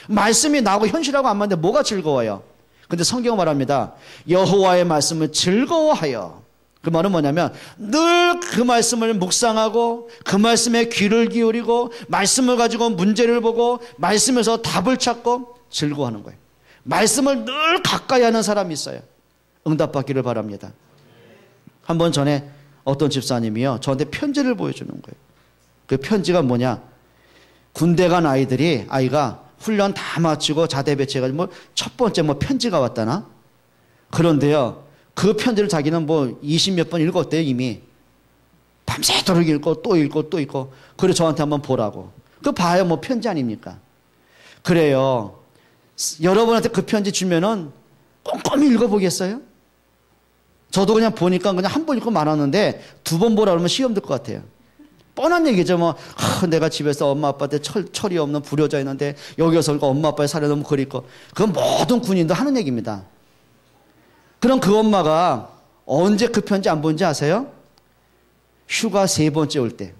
말씀이 나하고 현실하고 안 맞는데 뭐가 즐거워요? 근데 성경은 말합니다. 여호와의 말씀을 즐거워하여. 그 말은 뭐냐면 늘 그 말씀을 묵상하고 그 말씀에 귀를 기울이고 말씀을 가지고 문제를 보고 말씀에서 답을 찾고 즐거워하는 거예요. 말씀을 늘 가까이 하는 사람이 있어요. 응답받기를 바랍니다. 한 번 전에 어떤 집사님이요, 저한테 편지를 보여주는 거예요. 그 편지가 뭐냐, 군대 간 아이가 훈련 다 마치고 자대 배치해가지고 첫 번째 편지가 왔다나? 그런데요, 그 편지를 자기는 20몇 번 읽었대요, 이미. 밤새도록 읽고 또 읽고 또 읽고. 그래서 저한테 한번 보라고. 그거 봐요, 편지 아닙니까? 그래요. 여러분한테 그 편지 주면은 꼼꼼히 읽어보겠어요? 저도 그냥 보니까 그냥 한 번 읽고 말았는데 두 번 보라 그러면 시험 들 것 같아요. 뻔한 얘기죠. 내가 집에서 엄마 아빠한테 철이 없는 불효자였는데 여기 와서 엄마 아빠의 살에 너무 그립고. 그건 모든 군인도 하는 얘기입니다. 그럼 그 엄마가 언제 그 편지 안 본지 아세요? 휴가 3번째 올 때.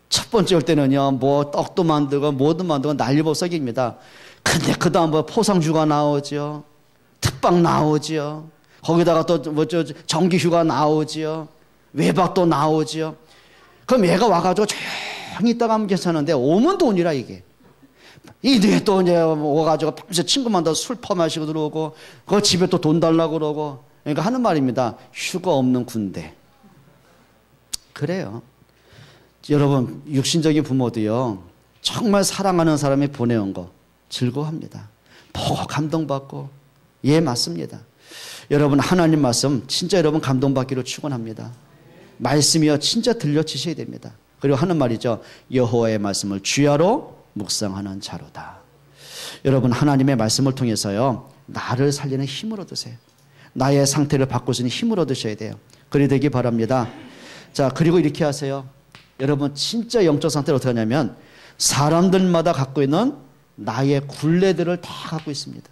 첫 번째 올 때는요, 떡도 만들고 뭐든 만들고 난리법석입니다. 근데 그 다음 포상휴가 나오죠. 특방 나오죠. 거기다가 또 정기 휴가 나오지요. 외박도 나오지요. 그럼 얘가 와가지고 조용히 있다가 하면 괜찮은데 오면 돈이라 이게. 이 뒤에 또 이제 와가지고 밤새 친구 만나서 술 퍼마시고 들어오고 그 집에 또 돈 달라고 그러고. 그러니까 하는 말입니다. 휴가 없는 군대. 그래요. 여러분, 육신적인 부모도요, 정말 사랑하는 사람이 보내온 거 즐거워합니다. 보고 감동받고. 예, 맞습니다. 여러분, 하나님 말씀 진짜 여러분 감동받기로 축원합니다. 말씀이요 진짜 들려주셔야 됩니다. 그리고 하는 말이죠. 여호와의 말씀을 주야로 묵상하는 자로다. 여러분, 하나님의 말씀을 통해서요, 나를 살리는 힘을 얻으세요. 나의 상태를 바꿀 수 있는 힘을 얻으셔야 돼요. 그리 되기 바랍니다. 자, 그리고 이렇게 하세요. 여러분, 진짜 영적 상태를 어떻게 하냐면 사람들마다 갖고 있는 나의 굴레들을 다 갖고 있습니다.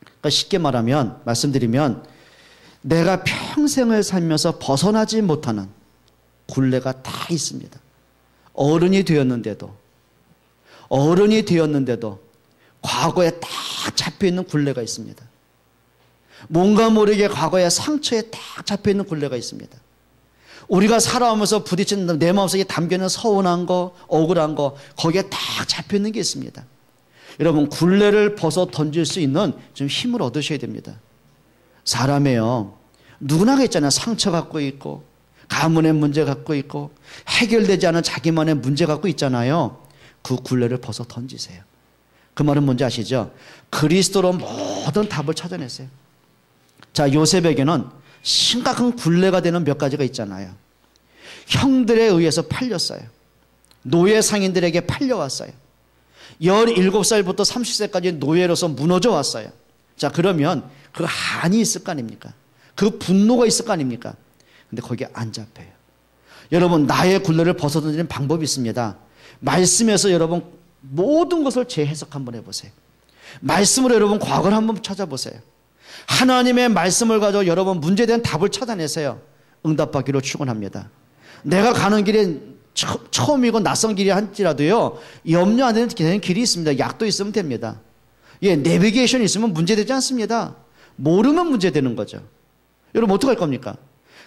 그러니까 쉽게 말씀드리면 내가 평생을 살면서 벗어나지 못하는 굴레가 다 있습니다. 어른이 되었는데도 과거에 딱 잡혀있는 굴레가 있습니다. 뭔가 모르게 과거의 상처에 딱 잡혀있는 굴레가 있습니다. 우리가 살아오면서 부딪히는 내 마음속에 담겨있는 서운한 거, 억울한 거, 거기에 딱 잡혀있는 게 있습니다. 여러분, 굴레를 벗어 던질 수 있는 좀 힘을 얻으셔야 됩니다. 사람이요, 누구나가 있잖아요. 상처 갖고 있고 가문의 문제 갖고 있고 해결되지 않은 자기만의 문제 갖고 있잖아요. 그 굴레를 벗어 던지세요. 그 말은 뭔지 아시죠? 그리스도로 모든 답을 찾아내세요. 자, 요셉에게는 심각한 굴레가 되는 몇 가지가 있잖아요. 형들에 의해서 팔렸어요. 노예 상인들에게 팔려왔어요. 17살부터 30세까지 노예로서 무너져 왔어요. 자, 그러면 그 한이 있을 거 아닙니까? 그 분노가 있을 거 아닙니까? 근데 거기에 안 잡혀요. 여러분, 나의 굴레를 벗어던지는 방법이 있습니다. 말씀에서 여러분 모든 것을 재해석 한번 해보세요. 말씀으로 여러분 과거를 한번 찾아보세요. 하나님의 말씀을 가지고 여러분 문제에 대한 답을 찾아내세요. 응답받기로 축원합니다. 내가 가는 길에 처음이고 낯선 길이 한지라도요, 염려 안 되는 길이 있습니다. 약도 있으면 됩니다. 예, 내비게이션이 있으면 문제되지 않습니다. 모르면 문제되는 거죠. 여러분, 어떡할 겁니까?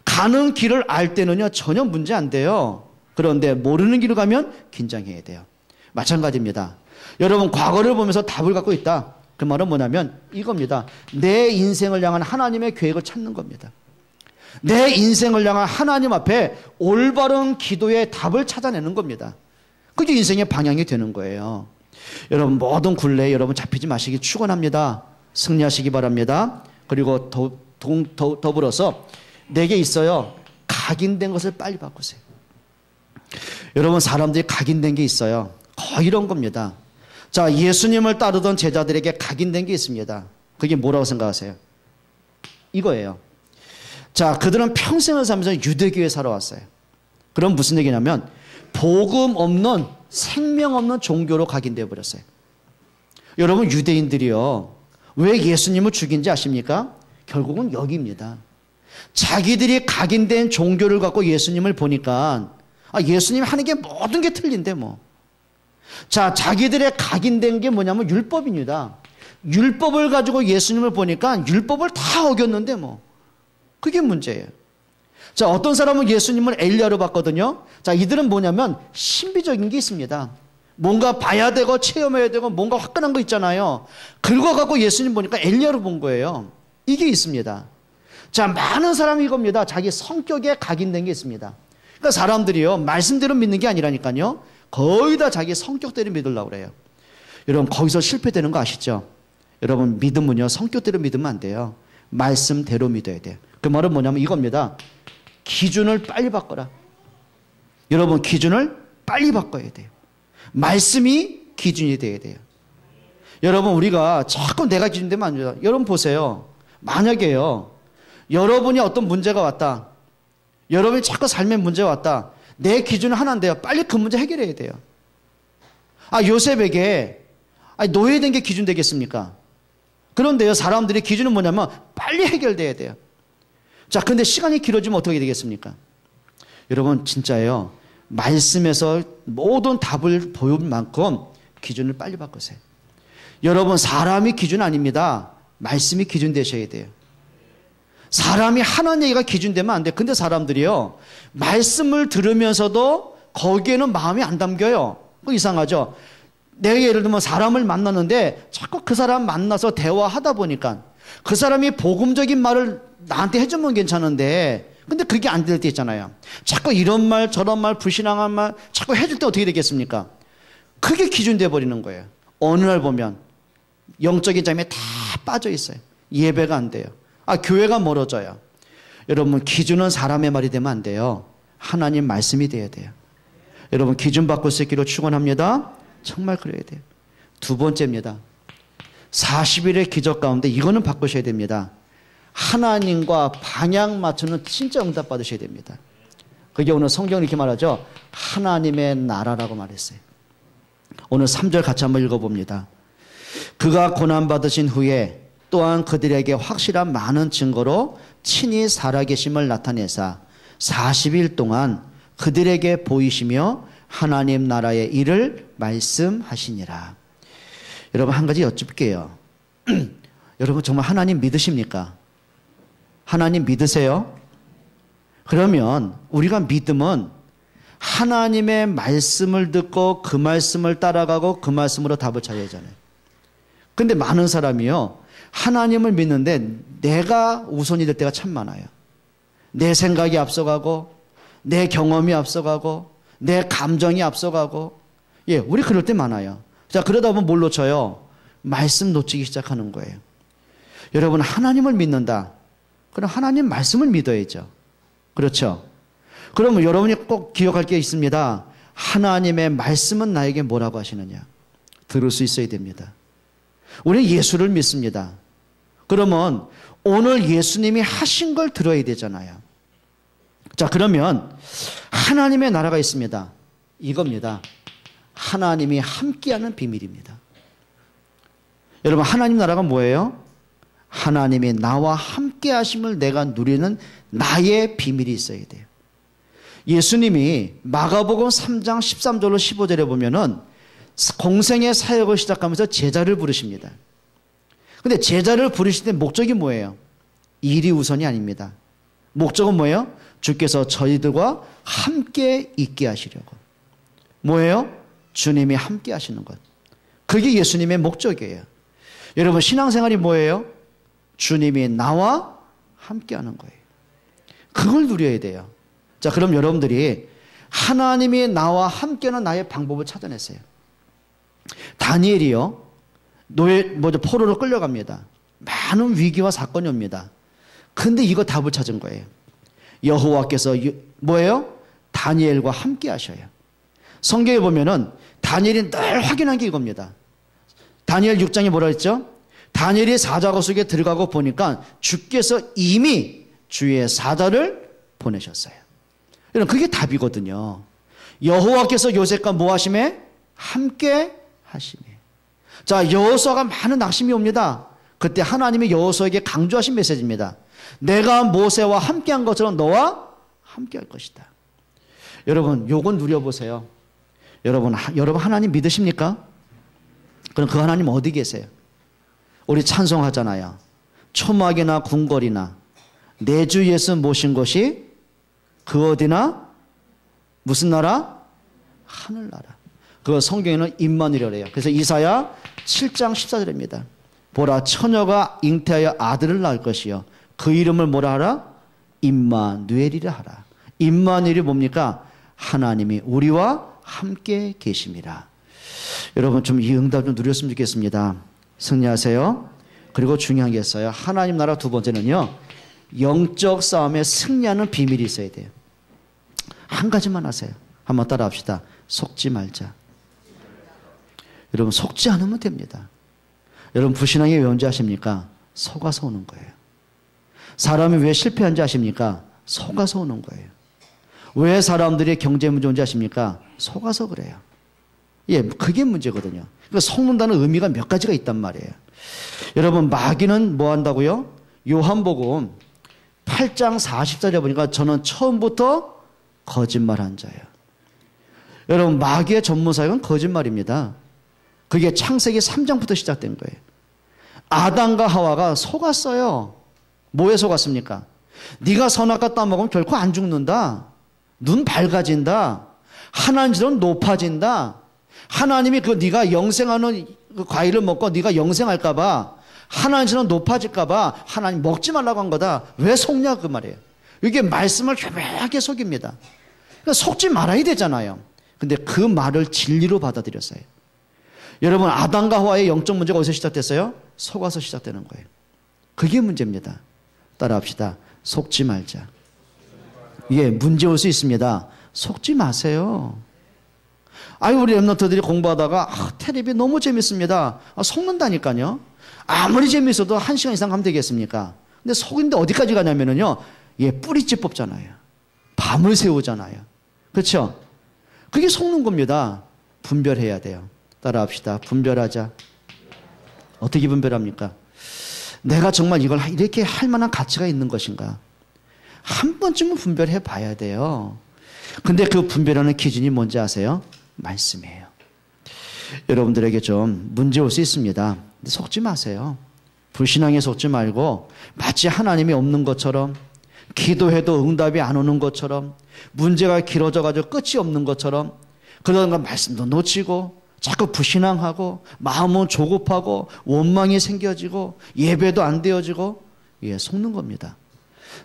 가는 길을 알 때는요, 전혀 문제 안 돼요. 그런데 모르는 길을 가면 긴장해야 돼요. 마찬가지입니다. 여러분, 과거를 보면서 답을 갖고 있다. 그 말은 뭐냐면 이겁니다. 내 인생을 향한 하나님의 계획을 찾는 겁니다. 내 인생을 향한 하나님 앞에 올바른 기도의 답을 찾아내는 겁니다. 그게 인생의 방향이 되는 거예요. 여러분, 모든 굴레에 여러분 잡히지 마시기 축원합니다. 승리하시기 바랍니다. 그리고 더불어서 내게 있어요. 각인된 것을 빨리 바꾸세요. 여러분, 사람들이 각인된 게 있어요. 거의 이런 겁니다. 자, 예수님을 따르던 제자들에게 각인된 게 있습니다. 그게 뭐라고 생각하세요? 이거예요. 자, 그들은 평생을 살면서 유대교에 살아왔어요. 그럼 무슨 얘기냐면 복음 없는 생명 없는 종교로 각인되어 버렸어요. 여러분, 유대인들이요, 왜 예수님을 죽인지 아십니까? 결국은 여기입니다. 자기들이 각인된 종교를 갖고 예수님을 보니까 예수님이 하는 게 모든 게 틀린데 뭐. 자, 자기들의 각인된 게 뭐냐면 율법입니다. 율법을 가지고 예수님을 보니까 율법을 다 어겼는데 뭐. 그게 문제예요. 자, 어떤 사람은 예수님을 엘리야로 봤거든요. 자, 이들은 뭐냐면 신비적인 게 있습니다. 뭔가 봐야 되고 체험해야 되고 뭔가 화끈한 거 있잖아요. 그거 갖고 예수님 보니까 엘리야로 본 거예요. 이게 있습니다. 자, 많은 사람이 이겁니다. 자기 성격에 각인된 게 있습니다. 그러니까 사람들이요, 말씀대로 믿는 게 아니라니까요. 거의 다 자기 성격대로 믿으려고 그래요. 여러분, 거기서 실패되는 거 아시죠? 여러분, 믿음은요, 성격대로 믿으면 안 돼요. 말씀대로 믿어야 돼요. 그 말은 뭐냐면 이겁니다. 기준을 빨리 바꿔라. 여러분, 기준을 빨리 바꿔야 돼요. 말씀이 기준이 돼야 돼요. 여러분, 우리가 자꾸 내가 기준 되면 안 돼요. 여러분 보세요. 만약에요, 여러분이 어떤 문제가 왔다. 여러분이 자꾸 삶에 문제가 왔다. 내 기준은 하나인데요. 빨리 그 문제 해결해야 돼요. 요셉에게 노예된 게 기준 되겠습니까? 그런데요, 사람들의 기준은 뭐냐면 빨리 해결돼야 돼요. 자, 근데 시간이 길어지면 어떻게 되겠습니까? 여러분, 진짜예요. 말씀에서 모든 답을 보일 만큼 기준을 빨리 바꾸세요. 여러분, 사람이 기준 아닙니다. 말씀이 기준 되셔야 돼요. 사람이 하는 얘기가 기준 되면 안 돼요. 근데 사람들이요, 말씀을 들으면서도 거기에는 마음이 안 담겨요. 이상하죠? 내가 예를 들면 사람을 만났는데 자꾸 그 사람 만나서 대화하다 보니까 그 사람이 복음적인 말을 나한테 해주면 괜찮은데, 근데 그게 안 될 때 있잖아요. 자꾸 이런 말 저런 말 불신앙한 말 자꾸 해줄 때 어떻게 되겠습니까? 그게 기준돼 버리는 거예요. 어느 날 보면 영적인 잠에 다 빠져 있어요. 예배가 안 돼요. 교회가 멀어져요. 여러분, 기준은 사람의 말이 되면 안 돼요. 하나님 말씀이 돼야 돼요. 여러분, 기준 바꿀 수 있기로 축원합니다. 정말 그래야 돼요. 두 번째입니다. 40일의 기적 가운데 이거는 바꾸셔야 됩니다. 하나님과 방향 맞추는 진짜 응답 받으셔야 됩니다. 그게 오늘 성경이 이렇게 말하죠. 하나님의 나라라고 말했어요. 오늘 3절 같이 한번 읽어봅니다. 그가 고난받으신 후에 또한 그들에게 확실한 많은 증거로 친히 살아계심을 나타내사 40일 동안 그들에게 보이시며 하나님 나라의 일을 말씀하시니라. 여러분, 한 가지 여쭙게요. 여러분, 정말 하나님 믿으십니까? 하나님 믿으세요? 그러면 우리가 믿음은 하나님의 말씀을 듣고 그 말씀을 따라가고 그 말씀으로 답을 찾아야 하잖아요. 근데 많은 사람이요, 하나님을 믿는데 내가 우선이 될 때가 참 많아요. 내 생각이 앞서가고 내 경험이 앞서가고 내 감정이 앞서가고, 우리 그럴 때 많아요. 자, 그러다 보면 뭘 놓쳐요? 말씀 놓치기 시작하는 거예요. 여러분, 하나님을 믿는다. 그럼 하나님 말씀을 믿어야죠. 그렇죠? 그러면 여러분이 꼭 기억할 게 있습니다. 하나님의 말씀은 나에게 뭐라고 하시느냐? 들을 수 있어야 됩니다. 우리는 예수를 믿습니다. 그러면 오늘 예수님이 하신 걸 들어야 되잖아요. 자, 그러면 하나님의 나라가 있습니다. 이겁니다. 하나님이 함께하는 비밀입니다. 여러분, 하나님 나라가 뭐예요? 하나님이 나와 함께하심을 내가 누리는 나의 비밀이 있어야 돼요. 예수님이 마가복음 3장 13절로 15절에 보면은 공생의 사역을 시작하면서 제자를 부르십니다. 근데 제자를 부르실 때 목적이 뭐예요? 일이 우선이 아닙니다. 목적은 뭐예요? 주께서 저희들과 함께 있게 하시려고. 뭐예요? 주님이 함께 하시는 것. 그게 예수님의 목적이에요. 여러분, 신앙생활이 뭐예요? 주님이 나와 함께 하는 거예요. 그걸 누려야 돼요. 자, 그럼 여러분들이 하나님이 나와 함께하는 나의 방법을 찾아냈어요. 다니엘이요, 포로로 끌려갑니다. 많은 위기와 사건이 옵니다. 근데 이거 답을 찾은 거예요. 여호와께서 뭐예요? 다니엘과 함께 하셔요. 성경에 보면은 다니엘이 늘 확인한 게 이겁니다. 다니엘 6장에 뭐라 했죠? 다니엘이 사자고 속에 들어가고 보니까 주께서 이미 주의 사자를 보내셨어요. 여러분 그게 답이거든요. 여호와께서 요셉과 뭐 하심에? 함께 하심에. 자, 여호수아가 많은 낙심이 옵니다. 그때 하나님이 여호수아에게 강조하신 메시지입니다. 내가 모세와 함께한 것처럼 너와 함께할 것이다. 여러분 요건 누려보세요. 여러분 하나님 믿으십니까? 그럼 그 하나님 어디 계세요? 우리 찬송하잖아요. 초막이나 궁궐이나 내 주 예수 모신 것이 그 어디나 무슨 나라? 하늘나라. 그 성경에는 임마누엘이래요. 그래서 이사야 7장 14절입니다. 보라 처녀가 잉태하여 아들을 낳을 것이요 그 이름을 뭐라 하라? 임마누엘이라 하라. 임마누엘이 뭡니까? 하나님이 우리와 함께 계심이라. 여러분 좀 이 응답 좀 누렸으면 좋겠습니다. 승리하세요. 그리고 중요한 게 있어요. 하나님 나라 두 번째는요. 영적 싸움에 승리하는 비밀이 있어야 돼요. 한 가지만 하세요. 한번 따라 합시다. 속지 말자. 여러분 속지 않으면 됩니다. 여러분 불신앙이 왜 언제 아십니까? 속아서 오는 거예요. 사람이 왜 실패한지 아십니까? 속아서 오는 거예요. 왜 사람들이 경제 문제 온지 아십니까? 속아서 그래요. 예, 그게 문제거든요. 그러니까 속는다는 의미가 몇 가지가 있단 말이에요. 여러분 마귀는 뭐 한다고요? 요한복음 8장 44절에 보니까 저는 처음부터 거짓말한 자예요. 여러분 마귀의 전문사역은 거짓말입니다. 그게 창세기 3장부터 시작된 거예요. 아담과 하와가 속았어요. 뭐에 속았습니까? 네가 선악과 따먹으면 결코 안 죽는다. 눈 밝아진다. 하나님처럼 높아진다. 하나님이 그 네가 영생하는 그 과일을 먹고 네가 영생할까 봐 하나님처럼 높아질까 봐 하나님 먹지 말라고 한 거다. 왜 속냐 그 말이에요. 이게 말씀을 교묘하게 속입니다. 그러니까 속지 말아야 되잖아요. 근데 그 말을 진리로 받아들였어요. 여러분 아담과 하와의 영적 문제가 어디서 시작됐어요? 속아서 시작되는 거예요. 그게 문제입니다. 따라합시다. 속지 말자. 예, 문제 올 수 있습니다. 속지 마세요. 아유 우리 랩런트들이 공부하다가 텔레비 너무 재밌습니다. 속는다니까요. 아무리 재밌어도 1시간 이상 가면 되겠습니까? 근데 속인데 어디까지 가냐면요. 예, 뿌리째 뽑잖아요. 밤을 새우잖아요. 그렇죠? 그게 속는 겁니다. 분별해야 돼요. 따라합시다. 분별하자. 어떻게 분별합니까? 내가 정말 이걸 이렇게 할 만한 가치가 있는 것인가? 한 번쯤은 분별해 봐야 돼요. 근데 그 분별하는 기준이 뭔지 아세요? 말씀이에요. 여러분들에게 좀 문제 올 수 있습니다. 근데 속지 마세요. 불신앙에 속지 말고 마치 하나님이 없는 것처럼 기도해도 응답이 안 오는 것처럼 문제가 길어져가지고 끝이 없는 것처럼 그러다가 말씀도 놓치고 자꾸 불신앙하고 마음은 조급하고 원망이 생겨지고 예배도 안 되어지고 예, 속는 겁니다.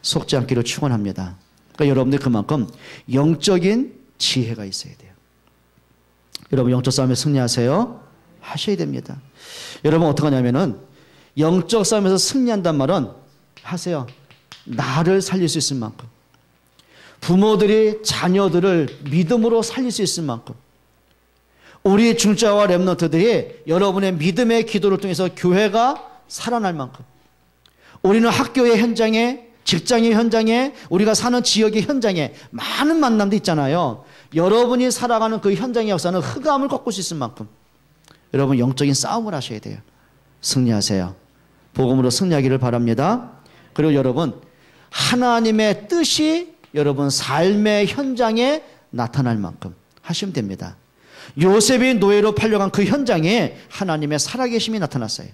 속지 않기를 축원합니다. 그러니까 여러분들 그만큼 영적인 지혜가 있어야 돼요. 여러분 영적 싸움에 승리하세요. 하셔야 됩니다. 여러분 어떻게 하냐면은 영적 싸움에서 승리한단 말은 하세요. 나를 살릴 수 있을 만큼 부모들이 자녀들을 믿음으로 살릴 수 있을 만큼 우리 중자와 랩런트들이 여러분의 믿음의 기도를 통해서 교회가 살아날 만큼 우리는 학교의 현장에 직장의 현장에 우리가 사는 지역의 현장에 많은 만남도 있잖아요. 여러분이 살아가는 그 현장의 역사는 흑암을 꺾을 수 있을 만큼 여러분 영적인 싸움을 하셔야 돼요. 승리하세요. 복음으로 승리하기를 바랍니다. 그리고 여러분 하나님의 뜻이 여러분 삶의 현장에 나타날 만큼 하시면 됩니다. 요셉이 노예로 팔려간 그 현장에 하나님의 살아계심이 나타났어요.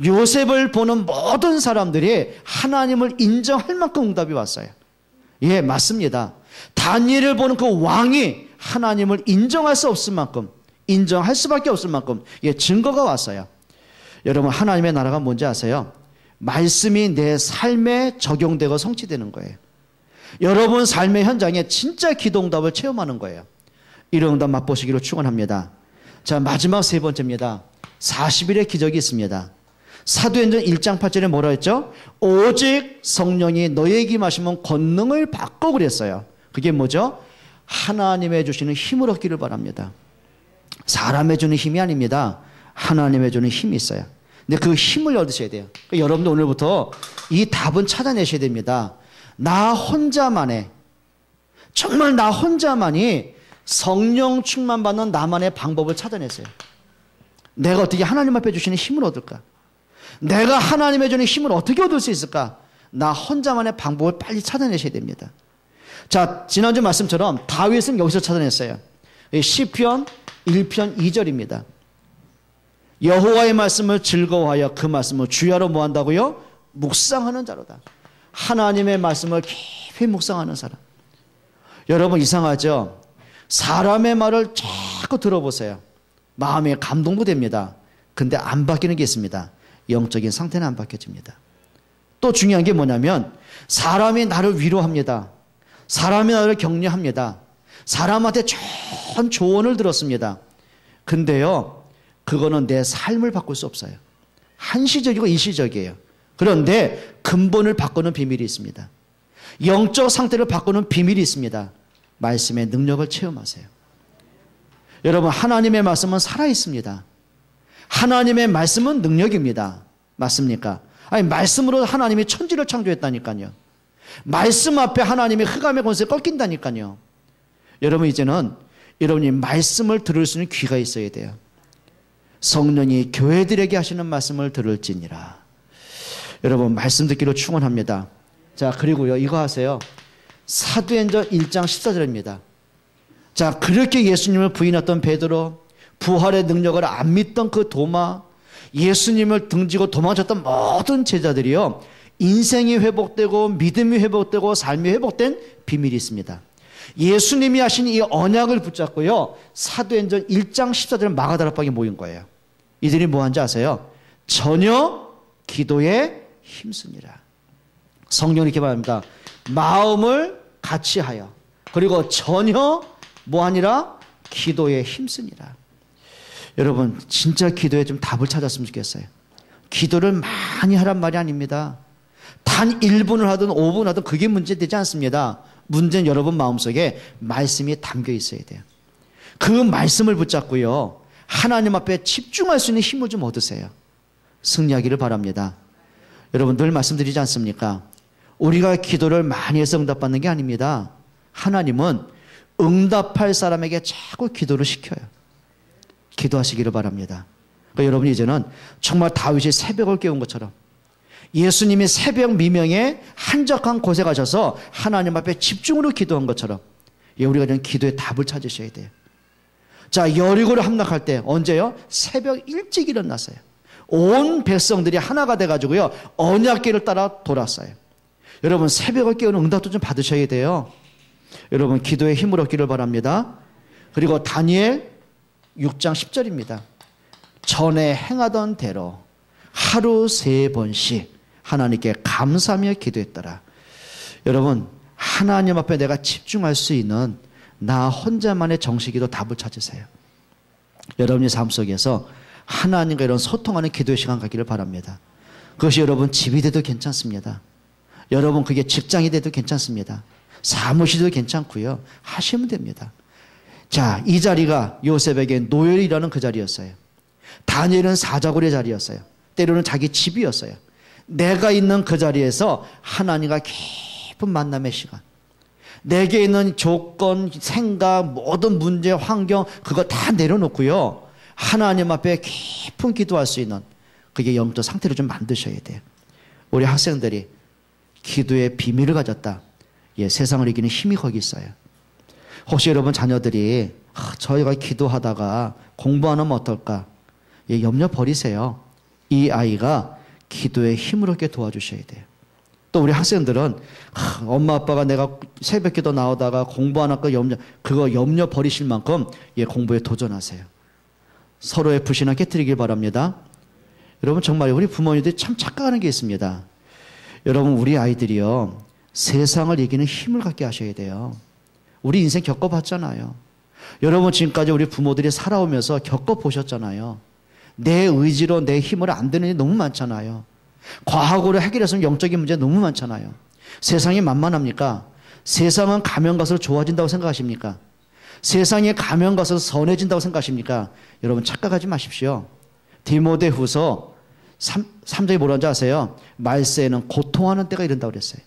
요셉을 보는 모든 사람들이 하나님을 인정할 만큼 응답이 왔어요. 예, 맞습니다. 다니엘을 보는 그 왕이 하나님을 인정할 수 없을 만큼 인정할 수밖에 없을 만큼 예, 증거가 왔어요. 여러분 하나님의 나라가 뭔지 아세요? 말씀이 내 삶에 적용되고 성취되는 거예요. 여러분 삶의 현장에 진짜 기도응답을 체험하는 거예요. 이런 응답 맛보시기로 축원합니다. 자, 마지막 세 번째입니다. 40일의 기적이 있습니다. 사도행전 1장 8절에 뭐라 했죠? 오직 성령이 너에게 임하시면 권능을 받고 그랬어요. 그게 뭐죠? 하나님의 주시는 힘을 얻기를 바랍니다. 사람의 주는 힘이 아닙니다. 하나님의 주는 힘이 있어요. 근데 그 힘을 얻으셔야 돼요. 그러니까 여러분도 오늘부터 이 답은 찾아내셔야 됩니다. 나 혼자만의, 정말 나 혼자만이 성령 충만받는 나만의 방법을 찾아내세요. 내가 어떻게 하나님 앞에 주시는 힘을 얻을까? 내가 하나님의 주는 힘을 어떻게 얻을 수 있을까? 나 혼자만의 방법을 빨리 찾아내셔야 됩니다. 자, 지난주 말씀처럼 다윗은 여기서 찾아냈어요. 시편 1편 2절입니다. 여호와의 말씀을 즐거워하여 그 말씀을 주야로 뭐한다고요? 묵상하는 자로다. 하나님의 말씀을 깊이 묵상하는 사람. 여러분 이상하죠? 사람의 말을 자꾸 들어보세요. 마음에 감동도 됩니다. 근데 안 바뀌는 게 있습니다. 영적인 상태는 안 바뀌어집니다. 또 중요한 게 뭐냐면 사람이 나를 위로합니다. 사람이 나를 격려합니다. 사람한테 좋은 조언을 들었습니다. 근데요, 그거는 내 삶을 바꿀 수 없어요. 한시적이고 일시적이에요. 그런데 근본을 바꾸는 비밀이 있습니다. 영적 상태를 바꾸는 비밀이 있습니다. 말씀의 능력을 체험하세요. 여러분, 하나님의 말씀은 살아있습니다. 하나님의 말씀은 능력입니다. 맞습니까? 아니, 말씀으로 하나님이 천지를 창조했다니까요. 말씀 앞에 하나님의 흑암의 권세 꺾인다니까요. 여러분, 이제는 여러분이 말씀을 들을 수 있는 귀가 있어야 돼요. 성령이 교회들에게 하시는 말씀을 들을지니라. 여러분, 말씀 듣기로 축원합니다. 자, 그리고요, 이거 하세요. 사도행전 1장 14절입니다. 자, 그렇게 예수님을 부인했던 베드로, 부활의 능력을 안 믿던 그 도마, 예수님을 등지고 도망쳤던 모든 제자들이요, 인생이 회복되고 믿음이 회복되고 삶이 회복된 비밀이 있습니다. 예수님이 하신 이 언약을 붙잡고요, 사도행전 1장 14절 마가다락방에 모인 거예요. 이들이 뭐 한지 아세요? 전혀 기도에 힘쓰니라. 성경이 이렇게 말합니다. 마음을 같이 하여, 그리고 전혀 뭐하니라? 기도에 힘쓰니라. 여러분, 진짜 기도에 좀 답을 찾았으면 좋겠어요. 기도를 많이 하란 말이 아닙니다. 단 1분을 하든 5분 하든 그게 문제되지 않습니다. 문제는 여러분 마음속에 말씀이 담겨 있어야 돼요. 그 말씀을 붙잡고요, 하나님 앞에 집중할 수 있는 힘을 좀 얻으세요. 승리하기를 바랍니다. 여러분, 늘 말씀드리지 않습니까? 우리가 기도를 많이 해서 응답받는 게 아닙니다. 하나님은 응답할 사람에게 자꾸 기도를 시켜요. 기도하시기를 바랍니다. 그러니까 여러분이 이제는 정말 다윗이 새벽을 깨운 것처럼, 예수님이 새벽 미명에 한적한 곳에 가셔서 하나님 앞에 집중으로 기도한 것처럼, 우리가 이런 기도의 답을 찾으셔야 돼요. 자, 여리고를 함락할 때 언제요? 새벽 일찍 일어났어요. 온 백성들이 하나가 돼가지고요, 언약궤를 따라 돌았어요. 여러분, 새벽을 깨우는 응답도 좀 받으셔야 돼요. 여러분, 기도에 힘을 얻기를 바랍니다. 그리고 다니엘 6장 10절입니다. 전에 행하던 대로 하루 3번씩 하나님께 감사하며 기도했더라. 여러분, 하나님 앞에 내가 집중할 수 있는 나 혼자만의 정식기도 답을 찾으세요. 여러분의 삶 속에서 하나님과 이런 소통하는 기도의 시간 갖기를 바랍니다. 그것이 여러분 집이 돼도 괜찮습니다. 여러분 그게 직장이 돼도 괜찮습니다. 사무실도 괜찮고요. 하시면 됩니다. 자, 이 자리가 요셉에게 노엘이라는 그 자리였어요. 다니엘은 사자굴의 자리였어요. 때로는 자기 집이었어요. 내가 있는 그 자리에서 하나님과 깊은 만남의 시간, 내게 있는 조건, 생각, 모든 문제, 환경 그거 다 내려놓고요, 하나님 앞에 깊은 기도할 수 있는 그게 영적 상태를 좀 만드셔야 돼요. 우리 학생들이 기도의 비밀을 가졌다. 세상을 이기는 힘이 거기 있어요. 혹시 여러분 자녀들이 저희가 기도하다가 공부 안 하면 어떨까? 염려 버리세요. 이 아이가 기도의 힘을 얻게 도와주셔야 돼요. 또 우리 학생들은 엄마 아빠가 내가 새벽 기도 나오다가 공부 안 할까 그거 염려 버리실 만큼 공부에 도전하세요. 서로의 불신을 깨뜨리길 바랍니다. 여러분 정말 우리 부모님들이 참 착각하는 게 있습니다. 여러분 우리 아이들이요, 세상을 이기는 힘을 갖게 하셔야 돼요. 우리 인생 겪어봤잖아요. 여러분 지금까지 우리 부모들이 살아오면서 겪어보셨잖아요. 내 의지로 내 힘으로 안 되는 일이 너무 많잖아요. 과학으로 해결했으면 영적인 문제 너무 많잖아요. 세상이 만만합니까? 세상은 가면 갈수록 좋아진다고 생각하십니까? 세상에 가면 갈수록 선해진다고 생각하십니까? 여러분 착각하지 마십시오. 디모데후서 3장이 뭐라는지 아세요? 말세에는 고통하는 때가 이른다고 그랬어요.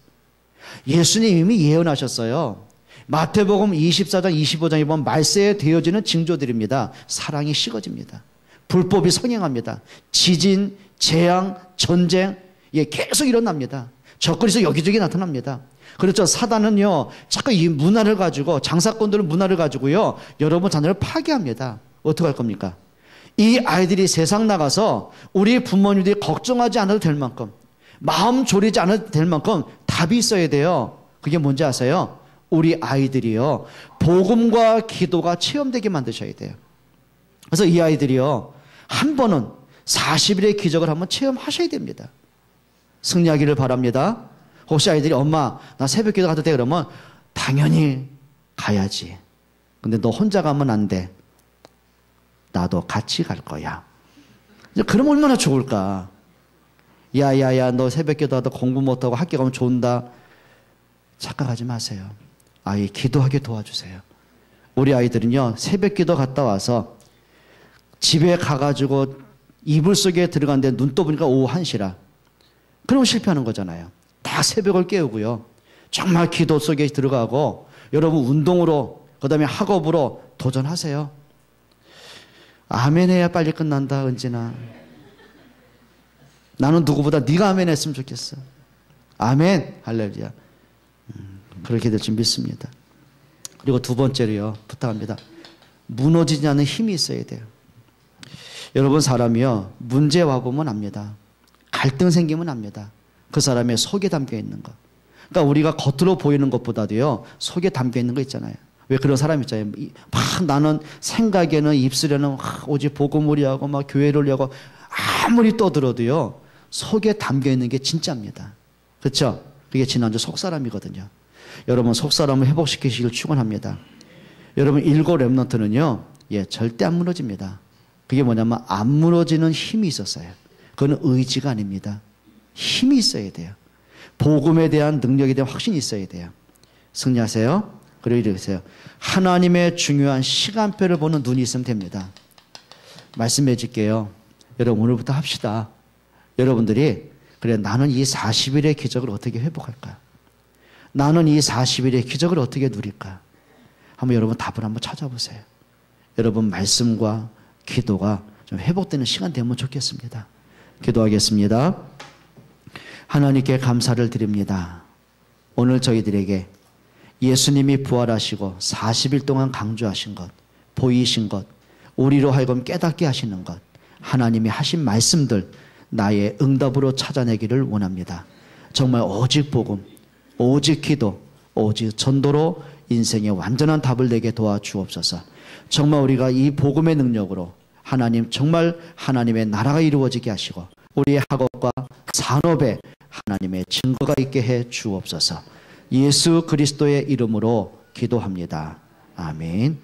예수님이 이미 예언하셨어요. 마태복음 24장 25장에 보면 말세에 되어지는 징조들입니다. 사랑이 식어집니다. 불법이 성행합니다. 지진, 재앙, 전쟁, 계속 일어납니다. 적그리스도 여기저기 나타납니다. 그렇죠. 사단은요, 자꾸 이 문화를 가지고, 장사꾼들은 문화를 가지고요, 여러분 자녀를 파괴합니다. 어떻게 할 겁니까? 이 아이들이 세상 나가서 우리 부모님들이 걱정하지 않아도 될 만큼, 마음 졸이지 않아도 될 만큼 답이 있어야 돼요. 그게 뭔지 아세요? 우리 아이들이요, 복음과 기도가 체험되게 만드셔야 돼요. 그래서 이 아이들이요, 한 번은 40일의 기적을 한번 체험하셔야 됩니다. 승리하기를 바랍니다. 혹시 아이들이 엄마 나 새벽 기도 가도 돼? 그러면 당연히 가야지. 근데 너 혼자 가면 안 돼. 나도 같이 갈 거야. 그럼 얼마나 좋을까? 야야야 너 새벽 기도 하다 공부 못하고 학교 가면 좋은다. 착각하지 마세요. 아이 기도하게 도와주세요. 우리 아이들은요, 새벽 기도 갔다 와서 집에 가가지고 이불 속에 들어갔는데 눈 떠보니까 오후 1시라. 그러면 실패하는 거잖아요. 다 새벽을 깨우고요, 정말 기도 속에 들어가고, 여러분 운동으로, 그 다음에 학업으로 도전하세요. 아멘 해야 빨리 끝난다. 은진아, 나는 누구보다 네가 아멘 했으면 좋겠어. 아멘. 할렐루야. 그렇게 될 줄 믿습니다. 그리고 두 번째로요, 부탁합니다. 무너지지 않는 힘이 있어야 돼요. 여러분, 사람이요, 문제 와보면 압니다. 갈등 생기면 압니다. 그 사람의 속에 담겨 있는 거. 그러니까 우리가 겉으로 보이는 것보다도요, 속에 담겨 있는 거 있잖아요. 왜 그런 사람 있잖아요. 막 나는 생각에는 입술에는 오직 복음을 위하고 막 교회를 위하고 아무리 떠들어도요, 속에 담겨 있는 게 진짜입니다. 그렇죠? 그게 지난주 속사람이거든요. 여러분, 속사람을 회복시키시길 축원합니다. 여러분, 일곱 렘넌트는요, 절대 안 무너집니다. 그게 뭐냐면 안 무너지는 힘이 있었어요. 그건 의지가 아닙니다. 힘이 있어야 돼요. 복음에 대한 능력에 대한 확신이 있어야 돼요. 승리하세요. 그리고 이러세요. 하나님의 중요한 시간표를 보는 눈이 있으면 됩니다. 말씀해 줄게요. 여러분, 오늘부터 합시다. 여러분들이, 그래, 나는 이 40일의 기적을 어떻게 회복할까? 나는 이 40일의 기적을 어떻게 누릴까? 한번 여러분 답을 한번 찾아보세요. 여러분, 말씀과 기도가 좀 회복되는 시간 되면 좋겠습니다. 기도하겠습니다. 하나님께 감사를 드립니다. 오늘 저희들에게 예수님이 부활하시고 40일 동안 강조하신 것, 보이신 것, 우리로 하여금 깨닫게 하시는 것, 하나님이 하신 말씀들 나의 응답으로 찾아내기를 원합니다. 정말 오직 복음, 오직 기도, 오직 전도로 인생의 완전한 답을 내게 도와주옵소서. 정말 우리가 이 복음의 능력으로 하나님, 정말 하나님의 나라가 이루어지게 하시고 우리의 학업과 산업에 하나님의 증거가 있게 해 주옵소서. 예수 그리스도의 이름으로 기도합니다. 아멘.